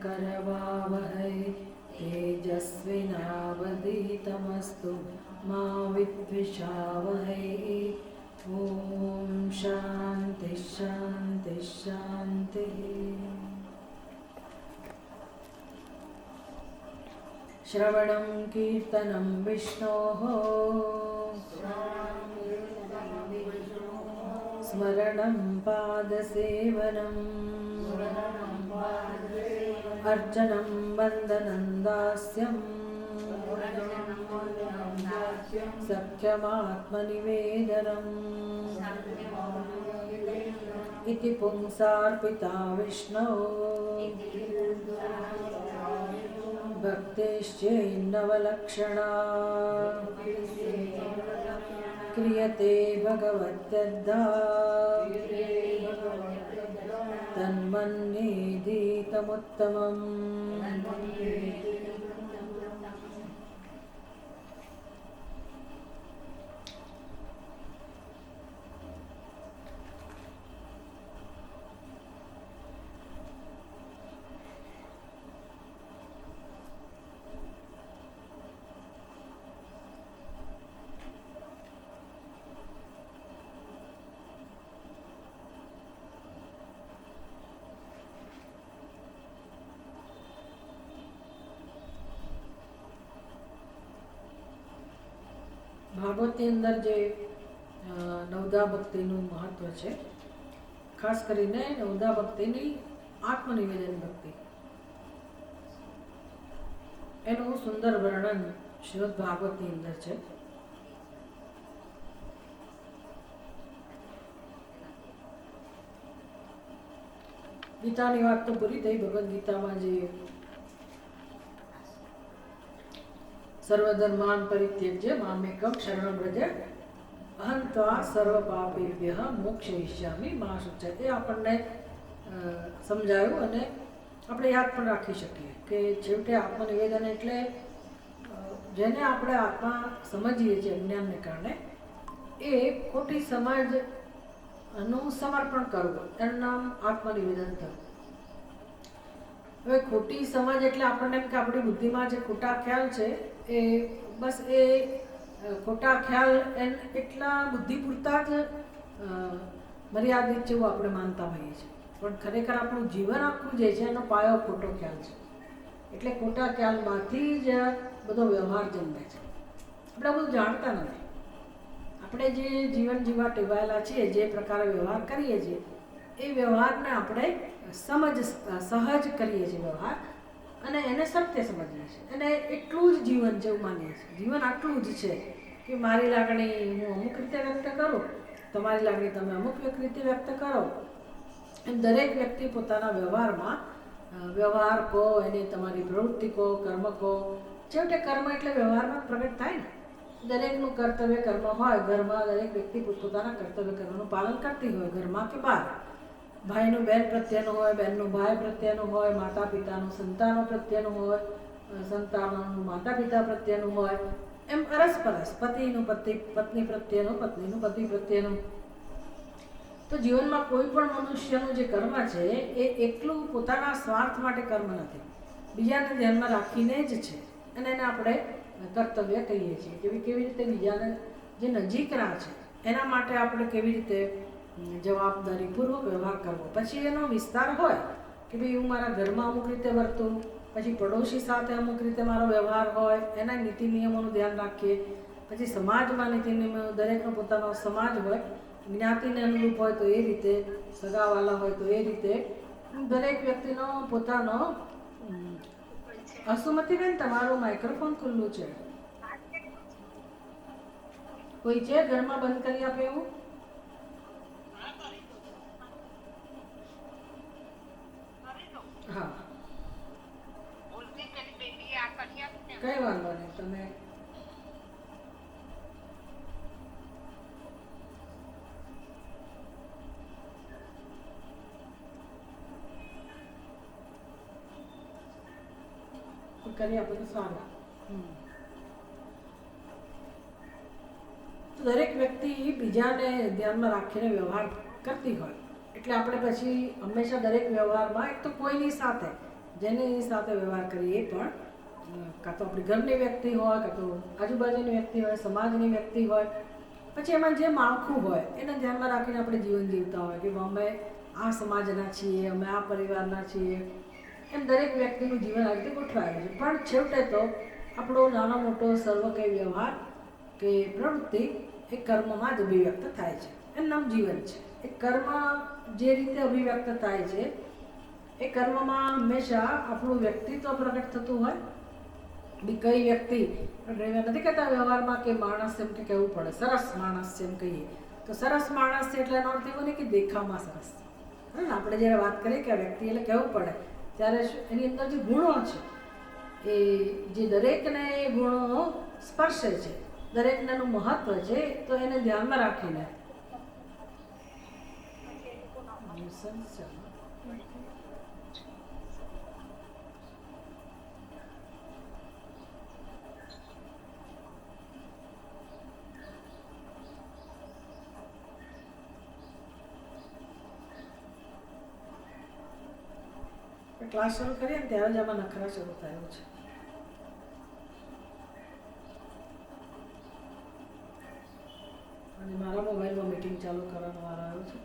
करवावहै तेजस्विनावधीतमस्तु मा विद्विषावहै। ॐ शान्ति शान्ति शान्तिः। श्रवणं कीर्तनं विष्णोः स्मरणं पादसेवनम् अर्चनं वन्दनं दास्यं सख्यमात्मनिवेदनम् इति पुंसार्पिता विष्णो भक्तिश्चैन्नवलक्षणा क्रियते भगवत्यद्धा तन्मन्येदीतमुत्तमम्। ભાગવતની અંદર જે નવદા ભક્તિનું મહત્વ છે, ખાસ કરીને નવદા ભક્તિની આત્મનિવેદન ભક્તિ, એનું સુંદર વર્ણન શ્રીમદ ભાગવતની અંદર છે. ગીતાની વાત તો પૂરી થઈ. ભગવદ્ ગીતામાં જે સર્વધર્માન પરિત્યજ્ય મામેકમ શરણં વ્રજ અહં ત્વા સર્વ પાપેભ્યઃ મોક્ષયિષ્યામિ મા શુચિ, એ આપણને સમજાયું અને આપણે યાદ પણ રાખી શકીએ કે છેવટે આત્મનિવેદન એટલે જેને આપણે આત્મા સમજીએ છીએ અજ્ઞાનને કારણે, એ ખોટી સમાજનું સમર્પણ કરવું, એનું નામ આત્મનિવેદન થયું. હવે ખોટી સમાજ એટલે આપણને એમ કે આપણી બુદ્ધિમાં જે ખોટા ખ્યાલ છે એ બસ એ ખોટા ખ્યાલ એટલા બુદ્ધિ પૂરતા જ મર્યાદિત જેવું આપણે માનતા હોઈએ છીએ, પણ ખરેખર આપણું જીવન આખું જે છે એનો પાયો ખોટો ખ્યાલ છે. એટલે ખોટા ખ્યાલમાંથી જ બધો વ્યવહાર જન્મે છે. આપણે બધું જાણતા નથી. આપણે જે જીવન જીવવા ટેવાયેલા છીએ, જે પ્રકારે વ્યવહાર કરીએ છીએ, એ વ્યવહારને આપણે સહજ કરીએ છીએ વ્યવહાર, અને એને સત્ય સમજીએ છીએ, અને એટલું જ જીવન જેવું માનીએ છીએ. જીવન આટલું જ છે કે મારી લાગણી હું અમુક રીતે વ્યક્ત કરું, તમારી લાગણી તમે અમુક રીતે વ્યક્ત કરો. એમ દરેક વ્યક્તિ પોતાના વ્યવહારમાં, વ્યવહાર કહો, એને તમારી પ્રવૃત્તિ કહો, કર્મ કહો, છેવટે કર્મ એટલે વ્યવહારમાં પ્રગટ થાય ને. દરેકનું કર્તવ્ય કર્મ હોય. ઘરમાં દરેક વ્યક્તિ પોતપોતાના કર્તવ્ય કર્મનું પાલન કરતી હોય, ઘરમાં કે બહાર. ભાઈનું બહેન પ્રત્યેનું હોય, બહેનનું ભાઈ પ્રત્યેનું હોય, માતા પિતાનું સંતાનો પ્રત્યેનું હોય, સંતાનોનું માતા પિતા પ્રત્યેનું હોય, એમ અરસપરસ પતિનું પત્ની પ્રત્યેનું, પત્નીનું પતિ પ્રત્યેનું. તો જીવનમાં કોઈ પણ મનુષ્યનું જે કર્મ છે એ એકલું પોતાના સ્વાર્થ માટે કર્મ નથી, બીજાને ધ્યાનમાં રાખીને જ છે, અને એને આપણે કર્તવ્ય કહીએ છીએ. કેવી રીતે બીજાને જે નજીકના છે એના માટે આપણે કેવી રીતે જવાબદારીપૂર્વક વ્યવહાર કરવો. પછી એનો વિસ્તાર હોય કે ભાઈ હું મારા ઘરમાં અમુક રીતે વર્તું, પછી પડોશી સાથે અમુક રીતે મારો વ્યવહાર હોય, એના નીતિ નિયમોનું ધ્યાન રાખીએ. પછી સમાજમાં નીતિ નિયમો, દરેકનો પોતાનો સમાજ હોય, જ્ઞાતિને અનુરૂપ હોય તો એ રીતે, સગાવાલા હોય તો એ રીતે, દરેક વ્યક્તિનો પોતાનો. અસુમતીબેન, તમારું માઇક્રોફોન ખુલ્લું છે. કોઈ છે ઘરમાં? બંધ કરી આપે એવું. હા, કઈ વાંધો નહીં. તમે કરી આપો તો સારું. તો દરેક વ્યક્તિ બીજાને ધ્યાનમાં રાખીને વ્યવહાર કરતી હોય, એટલે આપણે પછી હંમેશા દરેક વ્યવહારમાં એક તો કોઈની સાથે જેની સાથે વ્યવહાર કરીએ એ પણ કાં તો આપણી ઘરની વ્યક્તિ હોય, કાં તો આજુબાજુની વ્યક્તિ હોય, સમાજની વ્યક્તિ હોય, પછી એમાં જે માળખું હોય એને ધ્યાનમાં રાખીને આપણે જીવન જીવતા હોય કે અમે આ સમાજના છીએ, અમે આ પરિવારના છીએ, એમ દરેક વ્યક્તિનું જીવન આ રીતે ગોઠવાયેલું છે. પણ છેવટે તો આપણો નાનો મોટો સર્વ કંઈ વ્યવહાર કે પ્રવૃત્તિ એ કર્મમાં જ અભિવ્યક્ત થાય છે. એનું નામ જીવન છે. એ કર્મ જે રીતે અભિવ્યક્ત થાય છે એ કર્મમાં હંમેશા આપણું વ્યક્તિત્વ પ્રગટ થતું હોય. બી કઈ વ્યક્તિ નથી કહેતા વ્યવહારમાં કે માણસ એમ કે કહેવું પડે સરસ માણસ છે એમ કહીએ તો સરસ માણસ છે એટલે એનો અર્થ એવો નહીં કે દેખાવમાં સરસ. હા, આપણે જ્યારે વાત કરીએ કે આ વ્યક્તિ એટલે કહેવું પડે ત્યારે એની અંદર જે ગુણો છે એ જે દરેકને એ ગુણો સ્પર્શે છે, દરેકને એનું મહત્વ છે, તો એને ધ્યાનમાં રાખીને ક્લાસ શરૂ કરીએ ને ત્યારે જ આમાં નખરા શરૂ થયો છે. અને મારા મોબાઈલમાં મીટિંગ ચાલુ કરવાનો વારો આવ્યો છે.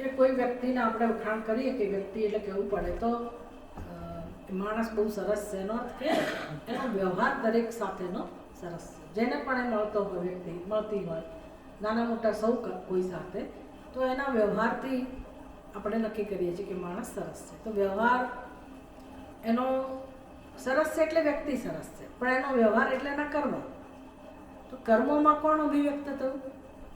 એ કોઈ વ્યક્તિને આપણે વખાણ કરીએ કે વ્યક્તિ એટલે કહેવું પડે તો માણસ બહુ સરસ છે એનો અર્થ કે એનો વ્યવહાર દરેક સાથેનો સરસ છે. જેને પણ એ મળતો હોય વ્યક્તિ મળતી હોય નાના મોટા સૌ કોઈ સાથે તો એના વ્યવહારથી આપણે નક્કી કરીએ છીએ કે માણસ સરસ છે. તો વ્યવહાર એનો સરસ છે એટલે વ્યક્તિ સરસ છે, પણ એનો વ્યવહાર એટલે એના કર્મ. તો કર્મોમાં કોણ અભિવ્યક્ત થયું?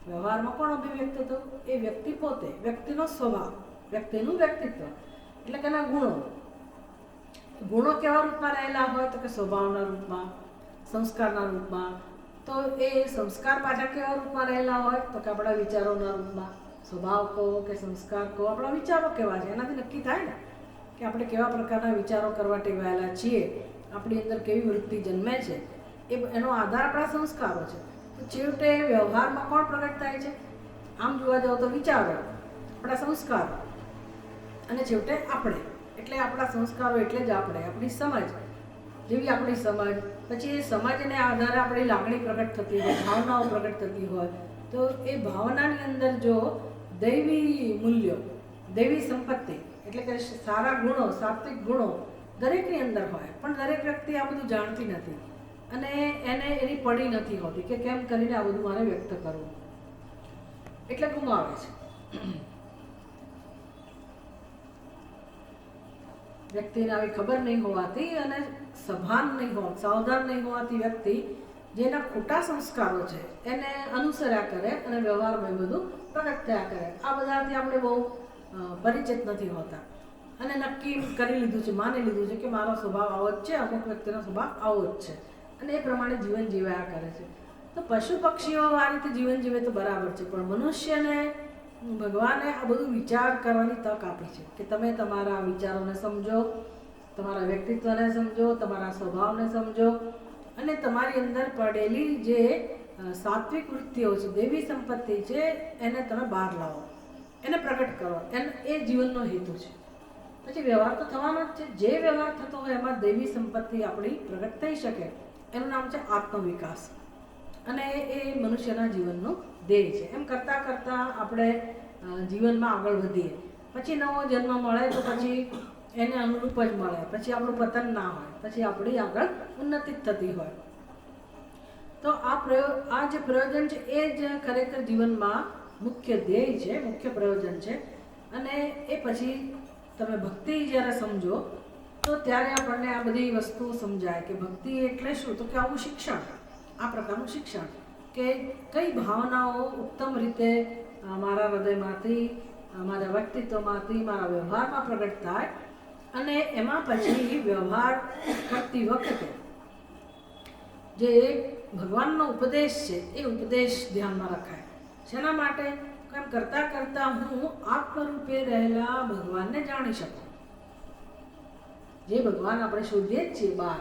વ્યવહારમાં કોણ અભિવ્યક્ત થયું? એ વ્યક્તિ પોતે, વ્યક્તિનો સ્વભાવ, વ્યક્તિનું વ્યક્તિત્વ એટલે કે એના ગુણો. ગુણો કેવા રૂપમાં રહેલા હોય તો કે સ્વભાવના રૂપમાં, સંસ્કારના રૂપમાં. તો એ સંસ્કાર પાછા કેવા રૂપમાં રહેલા હોય તો કે આપણા વિચારોના રૂપમાં. સ્વભાવ કહો કે સંસ્કાર કહો, આપણા વિચારો કેવા છે એનાથી નક્કી થાય ને કે આપણે કેવા પ્રકારના વિચારો કરવા ટેવાયેલા છીએ, આપણી અંદર કેવી વૃત્તિ જન્મે છે, એનો આધાર આપણા સંસ્કારો છે. તો છેવટે વ્યવહારમાં કોણ પ્રગટ થાય છે? આમ જોવા જાવ તો વિચારો, આપણા સંસ્કારો, અને છેવટે આપણે. એટલે આપણા સંસ્કારો એટલે જ આપણે, આપણી સમજ જેવી આપણી સમજ, પછી એ સમજને આધારે આપણી લાગણી પ્રગટ થતી હોય, ભાવનાઓ પ્રગટ થતી હોય, તો એ ભાવનાની અંદર જો દૈવી મૂલ્યો, દૈવી સંપત્તિ એટલે કે સારા ગુણો, સાત્વિક ગુણો દરેકની અંદર હોય, પણ દરેક વ્યક્તિ આ બધું જાણતી નથી અને એને એની પડી નથી હોતી કે કેમ કરીને આ બધું મારે વ્યક્ત કરવું, એટલે ગુમાવે છે. વ્યક્તિને આવી ખબર નહીં હોવાથી અને સભાન નહીં હોવા, સાવધાન નહીં હોવાથી વ્યક્તિ જેના ખોટા સંસ્કારો છે એને અનુસર્યા કરે અને વ્યવહારમાં બધું પ્રગટ થયા કરે. આ બધાથી આપણે બહુ પરિચિત નથી હોતા અને નક્કી કરી લીધું છે, માની લીધું છે કે મારો સ્વભાવ આવો જ છે, અમુક વ્યક્તિનો સ્વભાવ આવો જ છે અને એ પ્રમાણે જીવન જીવ્યા કરે છે. તો પશુ પક્ષીઓ આ રીતે જીવન જીવે તો બરાબર છે, પણ મનુષ્યને ભગવાને આ બધું વિચાર કરવાની તક આપી છે કે તમે તમારા વિચારોને સમજો, તમારા વ્યક્તિત્વને સમજો, તમારા સ્વભાવને સમજો અને તમારી અંદર પડેલી જે સાત્વિક વૃત્તિઓ છે, દેવી સંપત્તિ છે, એને તમે બહાર લાવો, એને પ્રગટ કરો. એ જીવનનો હેતુ છે. પછી વ્યવહાર તો થવાનો જ છે. જે વ્યવહાર થતો હોય એમાં દેવી સંપત્તિ આપણી પ્રગટ થઈ શકે, એનું નામ છે આત્મવિકાસ અને એ મનુષ્યના જીવનનો ધ્યેય છે. એમ કરતાં કરતાં આપણે જીવનમાં આગળ વધીએ, પછી નવો જન્મ મળે તો પછી એને અનુરૂપ જ મળે, પછી આપણું પતન ના હોય, પછી આપણી આગળ ઉન્નતિ જ થતી હોય. તો આ જે પ્રયોજન છે એ જ ખરેખર જીવનમાં મુખ્ય ધ્યેય છે, મુખ્ય પ્રયોજન છે. અને એ પછી તમે ભક્તિ જ્યારે સમજો તો ત્યારે આપણને આ બધી વસ્તુઓ સમજાય કે ભક્તિ એટલે શું. તો કે આવું શિક્ષણ, આ પ્રકારનું શિક્ષણ કે કઈ ભાવનાઓ ઉત્તમ રીતે મારા હૃદયમાંથી, મારા વ્યક્તિત્વમાંથી, મારા વ્યવહારમાં પ્રગટ થાય અને એમાં પછી વ્યવહાર કરતી વખતે જે ભગવાનનો ઉપદેશ છે એ ઉપદેશ ધ્યાનમાં રખાય. શેના માટે? કેમ કરતાં કરતાં હું આત્મરૂપે રહેલા ભગવાનને જાણી શકું. જે ભગવાન આપણે શોધીએ જ છીએ, બહાર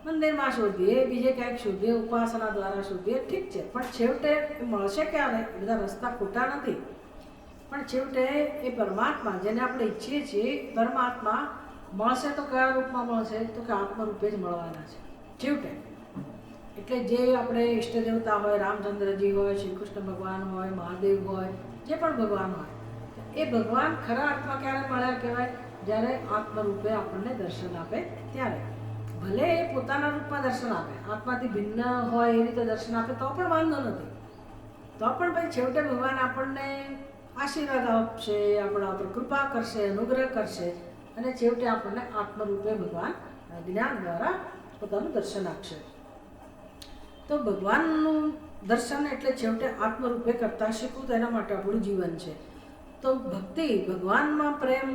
મંદિરમાં શોધીએ, બીજે ક્યાંક શોધીએ, ઉપાસના દ્વારા શોધીએ, ઠીક છે, પણ છેવટે મળશે ક્યારે? બધા રસ્તા ખોટા નથી, પણ છેવટે એ પરમાત્મા જેને આપણે ઈચ્છીએ છીએ પરમાત્મા મળશે તો કયા રૂપમાં મળશે? તો કે આત્મરૂપે જ મળવાના છે છેવટે. એટલે જે આપણે ઈષ્ટ દેવતા હોય, રામચંદ્રજી હોય, શ્રી કૃષ્ણ ભગવાન હોય, મહાદેવ હોય, જે પણ ભગવાન હોય, એ ભગવાન ખરા અર્થમાં ક્યારે મળ્યા કહેવાય? જ્યારે આત્મરૂપે આપણને દર્શન આપે ત્યારે. ભલે એ પોતાના રૂપમાં દર્શન આપે, આત્માથી ભિન્ન હોય એ રીતે દર્શન આપે તો પણ વાંધો નથી, તો પણ ભાઈ છેવટે ભગવાન આપણને આશીર્વાદ આપશે, આપણા ઉપર કૃપા કરશે, અનુગ્રહ કરશે અને છેવટે આપણને આત્મરૂપે ભગવાન જ્ઞાન દ્વારા પોતાનું દર્શન આપશે. તો ભગવાનનું દર્શન એટલે છેવટે આત્મરૂપે કરતા શીખવું, તો એના માટે આપણું જીવન છે. તો ભક્તિ, ભગવાનમાં પ્રેમ,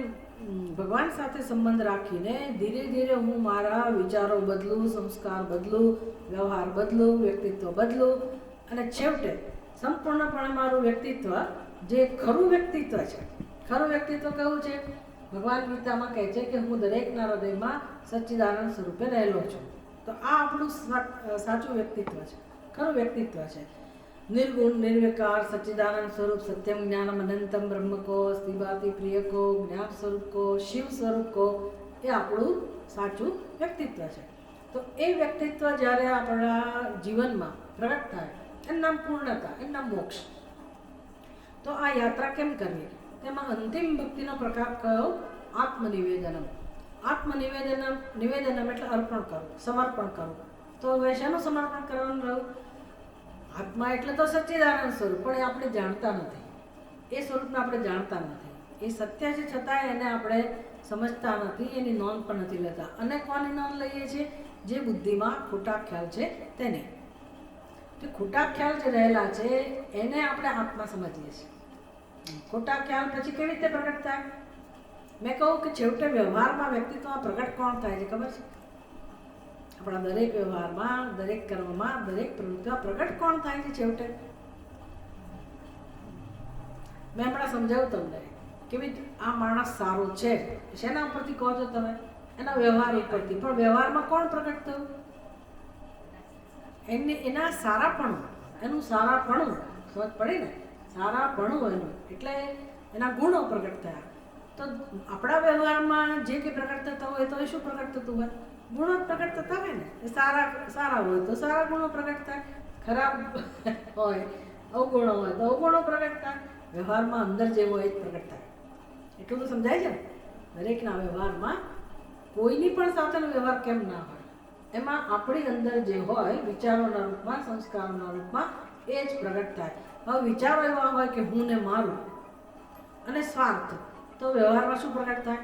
ભગવાન સાથે સંબંધ રાખીને ધીરે ધીરે હું મારા વિચારો બદલું, સંસ્કાર બદલું, વ્યવહાર બદલું, વ્યક્તિત્વ બદલું અને છેવટે સંપૂર્ણપણે મારું વ્યક્તિત્વ જે ખરું વ્યક્તિત્વ છે. ખરું વ્યક્તિત્વ કેવું છે? ભગવાન ગીતામાં કહે છે કે હું દરેકના હૃદયમાં સચ્ચિદાનંદ સ્વરૂપે રહેલો છું. તો આ આપણું સાચું વ્યક્તિત્વ છે, ખરું વ્યક્તિત્વ છે. નિર્ગુણ, નિર્વિકાર, સચ્ચિદાનંદ સ્વરૂપ, સત્યમ જ્ઞાનમ અનંતમ બ્રહ્મ કો, સ્તિભાતિ પ્રિય કો, જ્ઞાન સ્વરૂપ કો, શિવ સ્વરૂપ કો, એ આપણું સાચું વ્યક્તિત્વ છે. તો એ વ્યક્તિત્વ જ્યારે આપણા જીવનમાં પ્રગટ થાય એનું નામ પૂર્ણતા, એનું નામ મોક્ષ. તો આ યાત્રા કેમ કરવી? તેમાં અંતિમ ભક્તિનો પ્રકાર કયો? આત્મનિવેદનમ. આત્મનિવેદનમ, નિવેદનમ એટલે અર્પણ કરવું, સમર્પણ કરવું. તો હવે શેનું સમર્પણ કરવાનું રહ્યું? આત્મા એટલે તો સચ્ચિદાનંદ સ્વરૂપ, પણ એ આપણે જાણતા નથી, એ સ્વરૂપને આપણે જાણતા નથી. એ સત્ય છે છતાં એને આપણે સમજતા નથી, એની નોંધ પણ નથી લેતા. અને કોની નોંધ લઈએ છીએ? જે બુદ્ધિમાં ખોટા ખ્યાલ છે તેને. તો ખોટા ખ્યાલ જે રહેલા છે એને આપણે આત્મા સમજીએ છીએ. ખોટા ખ્યાલ પછી કેવી રીતે પ્રગટ થાય? મેં કહું કે છેવટે વ્યવહારમાં વ્યક્તિત્વમાં પ્રગટ કોણ થાય છે ખબર છે? આપણા દરેક વ્યવહારમાં, દરેક કર્મમાં, દરેક પ્રવૃત્તિમાં પ્રગટ કોણ થાય છે છેવટે? મેં હમણાં સમજાવું તમને કેવી આ માણસ સારો છે. શેના ઉપરથી કહો છો તમે? એના વ્યવહાર ઉપરથી. પણ વ્યવહારમાં કોણ પ્રગટ થયું? એના સારાપણું, એનું સારાપણું સમજ પડી ને? સારાપણું એનું એટલે એના ગુણો પ્રગટ થયા. તો આપણા વ્યવહારમાં જે કંઈ પ્રગટ થતા હોય તો એ શું પ્રગટ થતું હોય? ગુણો પ્રગટ થતા હોય ને. એ સારા હોય તો સારા ગુણો પ્રગટ થાય, ખરાબ હોય અવગુણો હોય તો અવગુણો પ્રગટ થાય. વ્યવહારમાં અંદર જે હોય એ જ પ્રગટ થાય. એટલું તો સમજાય છે ને? દરેકના વ્યવહારમાં કોઈની પણ સાથેનો વ્યવહાર કેમ ના હોય, એમાં આપણી અંદર જે હોય વિચારોના રૂપમાં, સંસ્કારોના રૂપમાં એ જ પ્રગટ થાય. હવે વિચારો એવા હોય કે હું ને મારું અને સ્વાર્થ, તો વ્યવહારમાં શું પ્રગટ થાય?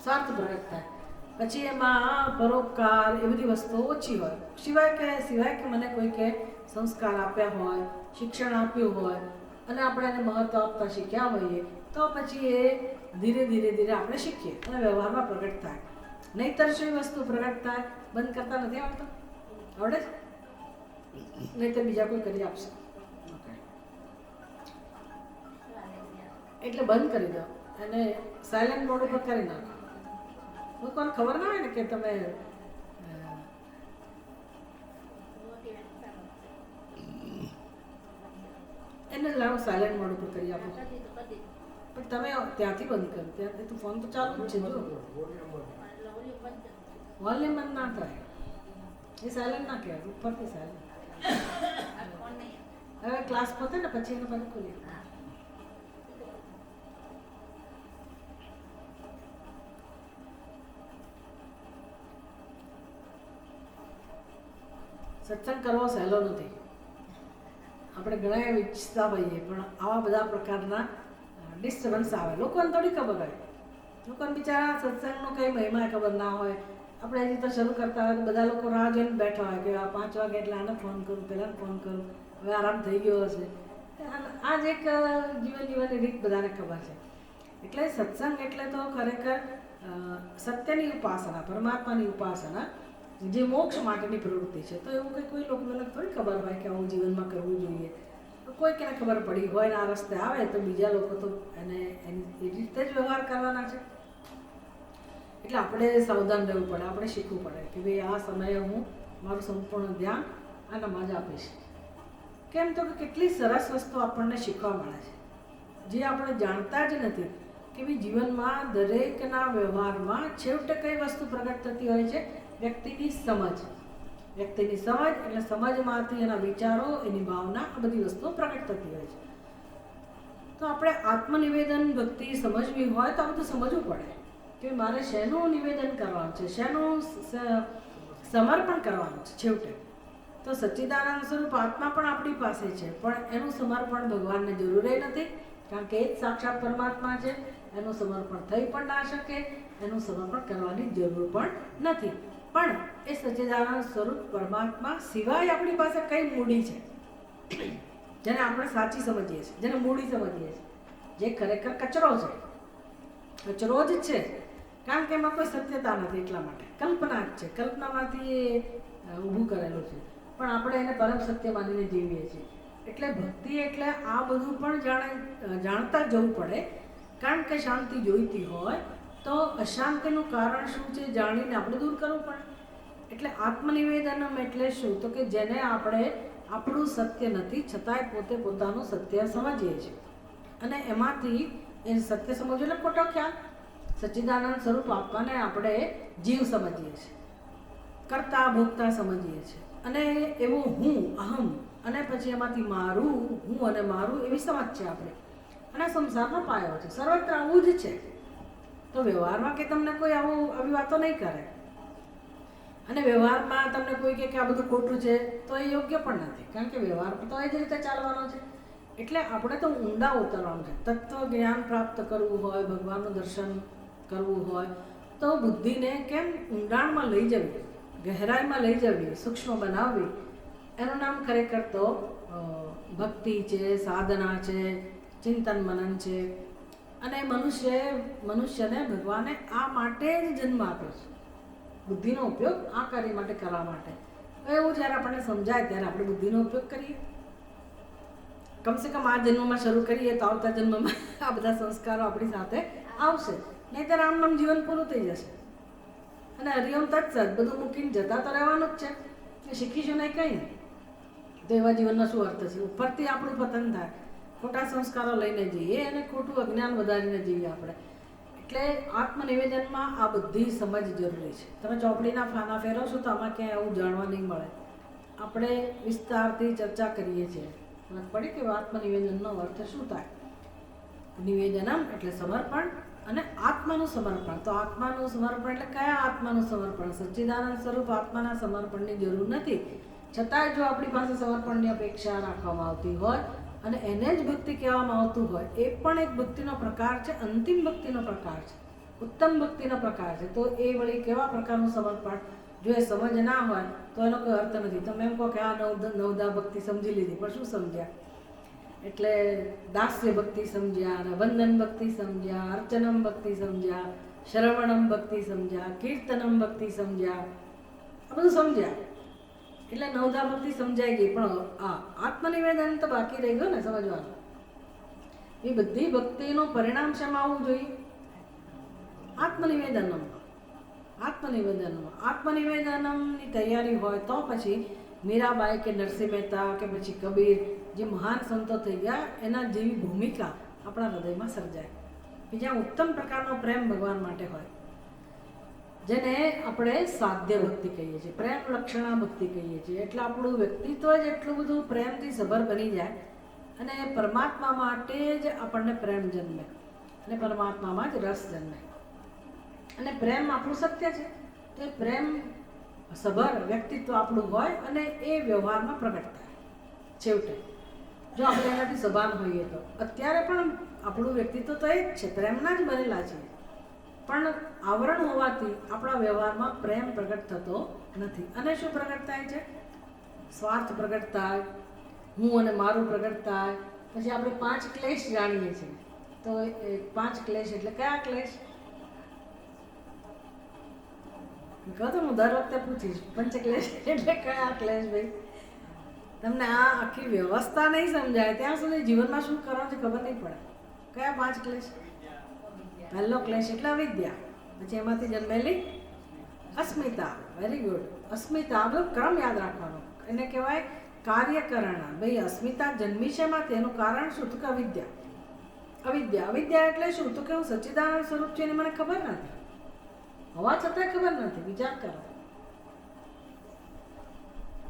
સ્વાર્થ પ્રગટ થાય. પછી એમાં પરોપકાર એ બધી વસ્તુઓ ઓછી હોય. સિવાય કે મને કોઈકે સંસ્કાર આપ્યા હોય, શિક્ષણ આપ્યું હોય અને આપણે એને મહત્વ આપતા શીખ્યા હોઈએ તો પછી એ ધીરે ધીરે આપણે શીખીએ અને વ્યવહારમાં પ્રગટ થાય. નહીંતર શું વસ્તુ પ્રગટ થાય? બંધ કરતા નથી આવડતો? આવડે છે? નહીં તો બીજા કોઈ કરી આપશે. એટલે બંધ કરી દો અને સાયલેન્ટ મોડ ઉપર કરી નાખો. લોકોને ખબર ના હોય ને કે તમે એને લાવો સાયલેન્ટ મોડ ઉપર કરી આપો. પણ તમે ત્યાંથી બંધ કરો, ત્યાંથી તો ફોન તો ચાલુ જ છે. જો વોલ્યુમ બંધ ના થાય, એ સાયલેન્ટ ના કહેવાય, ઉપરથી સાયલેન્ટ. હવે ક્લાસ પતે ને પછી એને બંધ ખોલી. સત્સંગ કરવો સહેલો નથી. આપણે ઘણા ઈચ્છતા હોઈએ પણ આવા બધા પ્રકારના ડિસ્ટર્બન્સ આવે. લોકોને થોડી ખબર હોય, લોકોને બિચારા સત્સંગનો કંઈ મહિમા ખબર ના હોય. આપણે હજી તો શરૂ કરતા હોય તો બધા લોકો રાહ જોઈને બેઠા હોય કે 5 વાગે એટલે આને ફોન કરું, પહેલાં ફોન કરું, હવે આરામ થઈ ગયો હશે. આ જ એક જીવનની રીત બધાને ખબર છે. એટલે સત્સંગ એટલે તો ખરેખર સત્યની ઉપાસના, પરમાત્માની ઉપાસના. જે મોક્ષ માટેની પ્રવૃત્તિ છે. તો એવું કંઈ કોઈ લોકોને થોડી ખબર હોય કે આવું જીવનમાં કરવું જોઈએ. તો કોઈ કેને ખબર પડી હોય ને આ રસ્તે આવે તો બીજા લોકો તો એને એની રીતે જ વ્યવહાર કરવાના છે. એટલે આપણે સાવધાન રહેવું પડે, આપણે શીખવું પડે કે ભાઈ આ સમયે હું મારું સંપૂર્ણ ધ્યાન આનામાં જ આપીશ. કેમ તો કે કેટલી સરસ વસ્તુ આપણને શીખવા મળે છે જે આપણે જાણતા જ નથી કે ભાઈ જીવનમાં દરેકના વ્યવહારમાં છેવટે કઈ વસ્તુ પ્રગટ થતી હોય છે? વ્યક્તિની સમજ. વ્યક્તિની સમજ એટલે સમજમાંથી એના વિચારો, એની ભાવના, આ બધી વસ્તુઓ પ્રગટ થતી હોય છે. તો આપણે આત્મનિવેદન ભક્તિ સમજવી હોય તો આ બધું સમજવું પડે કે મારે શેનું નિવેદન કરવાનું છે, શેનું સમર્પણ કરવાનું છે. છેવટે તો સચ્ચિદાનંદ સ્વરૂપ આત્મા પણ આપણી પાસે છે, પણ એનું સમર્પણ ભગવાનને જરૂર નથી, કારણ કે એ જ સાક્ષાત પરમાત્મા છે. એનું સમર્પણ થઈ પણ ના શકે, એનું સમર્પણ કરવાની જરૂર પણ નથી. પણ એ સચ્ચિદાનંદ સ્વરૂપ પરમાત્મા સિવાય આપણી પાસે કઈ મૂડી છે જેને આપણે સાચી સમજીએ છીએ, જેને મૂડી સમજીએ છીએ, જે ખરેખર કચરો છે. કચરો જ છે, કારણ કે એમાં કોઈ સત્યતા નથી. એટલા માટે કલ્પના જ છે, કલ્પનામાંથી ઊભું કરેલું છે. પણ આપણે એને પરમ સત્ય માનીને જીવીએ છીએ. એટલે ભક્તિ એટલે આ બધું પણ જાણતા જવું પડે, કારણ કે શાંતિ જોઈતી હોય તો અશાંતિનું કારણ શું છે જાણીને આપણે દૂર કરવું પડે. એટલે આત્મનિવેદનમ એટલે શું? તો કે જેને આપણે આપણું સત્ય નથી છતાંય પોતે પોતાનું સત્ય સમજીએ છીએ, અને એમાંથી એ સત્ય સમજવું એટલે ખોટો ખ્યાલ. સચ્ચિદાનંદ સ્વરૂપ આપવાને આપણે જીવ સમજીએ છીએ, કરતા ભોગતા સમજીએ છીએ, અને એવું હું, અહમ, અને પછી એમાંથી મારું, હું અને મારું એવી સમજ છે આપણે. અને સંસારનો પાયો છે, સર્વત્ર આવું જ છે. તો વ્યવહારમાં કે તમને કોઈ આવી વાતો નહીં કરે, અને વ્યવહારમાં તમને કોઈ કહે કે આ બધું ખોટું છે તો એ યોગ્ય પણ નથી, કારણ કે વ્યવહાર તો એ જ રીતે ચાલવાનો છે. એટલે આપણે તો ઊંડા ઉતરવાનું છે. તત્વ જ્ઞાન પ્રાપ્ત કરવું હોય, ભગવાનનું દર્શન કરવું હોય તો બુદ્ધિને કેમ ઊંડાણમાં લઈ જવી, ગહેરાઈમાં લઈ જવી, સૂક્ષ્મ બનાવવી. એનું નામ ખરેખર તો ભક્તિ છે, સાધના છે, ચિંતન મનન છે. અને મનુષ્યને ભગવાને આ માટે જ જન્મ આપ્યો છે, બુદ્ધિનો ઉપયોગ આ કાર્ય માટે કરવા માટે. એવું જ્યારે આપણને સમજાય ત્યારે આપણે બુદ્ધિનો ઉપયોગ કરીએ. કમસે કમ આ જન્મમાં શરૂ કરીએ તો આવતા જન્મમાં આ બધા સંસ્કારો આપણી સાથે આવશે, નહીંતર આમ નામ જીવન પૂરું થઈ જશે. અને હરિઓમ તત્સત બધું મૂકીને જતા તો રહેવાનું જ છે. શીખીશું નહીં કંઈ, તો એવા જીવનનો શું અર્થ છે? ઉપરથી આપણું પતન થાય, ખોટા સંસ્કારો લઈને જઈએ અને ખોટું અજ્ઞાન વધારીને જઈએ આપણે. એટલે આત્મનિવેદનમાં આ બધી સમજ જરૂરી છે. તમે ચોપડીના ફાના ફેરવશો તો આમાં ક્યાંય આવું જાણવા નહીં મળે. આપણે વિસ્તારથી ચર્ચા કરીએ છીએ, મને પડી કે આત્મનિવેદનનો અર્થ શું થાય. નિવેદનમ એટલે સમર્પણ, અને આત્માનું સમર્પણ. તો આત્માનું સમર્પણ એટલે કયા આત્માનું સમર્પણ? સચ્ચિદાનંદ સ્વરૂપ આત્માના સમર્પણની જરૂર નથી, છતાંય જો આપણી પાસે સમર્પણની અપેક્ષા રાખવામાં આવતી હોય અને એને જ ભક્તિ કહેવામાં આવતું હોય, એ પણ એક ભક્તિનો પ્રકાર છે, અંતિમ ભક્તિનો પ્રકાર છે, ઉત્તમ ભક્તિનો પ્રકાર છે. તો એ વળી કેવા પ્રકારનું સમર્પણ? જો એ સમજ ના હોય તો એનો કોઈ અર્થ નથી. તમે એમ કહો કે આ નવદા ભક્તિ સમજી લીધી, પણ શું સમજ્યા? એટલે દાસ્ય ભક્તિ સમજ્યા, અને વંદન ભક્તિ સમજ્યા, અર્ચનમ ભક્તિ સમજ્યા, શ્રવણમ ભક્તિ સમજ્યા, કીર્તનમ ભક્તિ સમજ્યા, આ બધું સમજ્યા એટલે નવદા ભક્તિ સમજાઈ ગઈ. પણ આ આત્મનિવેદન તો બાકી રહી ગયું ને સમજવાનું. એ બધી ભક્તિનું પરિણામ શેમાં આવવું જોઈએ? આત્મનિવેદનની તૈયારી હોય તો પછી મીરાબાઈ કે નરસિંહ મહેતા કે પછી કબીર જે મહાન સંતો થઈ ગયા, એના જેવી ભૂમિકા આપણા હૃદયમાં સર્જાય. બીજા ઉત્તમ પ્રકારનો પ્રેમ ભગવાન માટે હોય, જેને આપણે સાધ્ય ભક્તિ કહીએ છીએ, પ્રેમ લક્ષણા ભક્તિ કહીએ છીએ. એટલે આપણું વ્યક્તિત્વ જ એટલું બધું પ્રેમથી સભર બની જાય, અને પરમાત્મા માટે જ આપણને પ્રેમ જન્મે, અને પરમાત્મામાં જ રસ જન્મે. અને પ્રેમ આપણું સત્ય છે, તો એ પ્રેમ સભર વ્યક્તિત્વ આપણું હોય અને એ વ્યવહારમાં પ્રગટ થાય. છેવટે જો આપણે એનાથી સભાન હોઈએ તો અત્યારે પણ આપણું વ્યક્તિત્વ તો એ જ છે, પ્રેમના જ બનેલા છે, પણ આવરણ હોવાથી આપણા વ્યવહારમાં પ્રેમ પ્રગટ થતો નથી. અને શું પ્રગટ થાય છે? સ્વાર્થ પ્રગટ થાય, હું અને મારું પ્રગટ થાય. પછી આપણે 5 ક્લેશ જાણીએ છીએ. તો એ 5 ક્લેશ એટલે કયા ક્લેશ? કહો તો હું દર વખતે પૂછીશ પંચક્લેશ એટલે કયા ક્લેશ ભાઈ? તમને આ આખી વ્યવસ્થા નહીં સમજાય ત્યાં સુધી જીવનમાં શું કરવાનું છે ખબર નહીં પડે. કયા 5 ક્લેશ? પહેલો ક્લેશ એટલે અવિદ્યા, પછી એમાંથી જન્મેલી અસ્મિતા. Very good. અસ્મિતા ક્રમ યાદ રાખવાનો. એને કહેવાય કાર્યકરણ. ભાઈ અસ્મિતા જન્મી છે એમાંથી, એનું કારણ શું? તો કે અવિદ્યા. અવિદ્યા એટલે શું? તો કે હું સચ્ચિદાનંદ સ્વરૂપ છે એની મને ખબર નથી, હોવા છતાંય ખબર નથી. વિચાર કરો,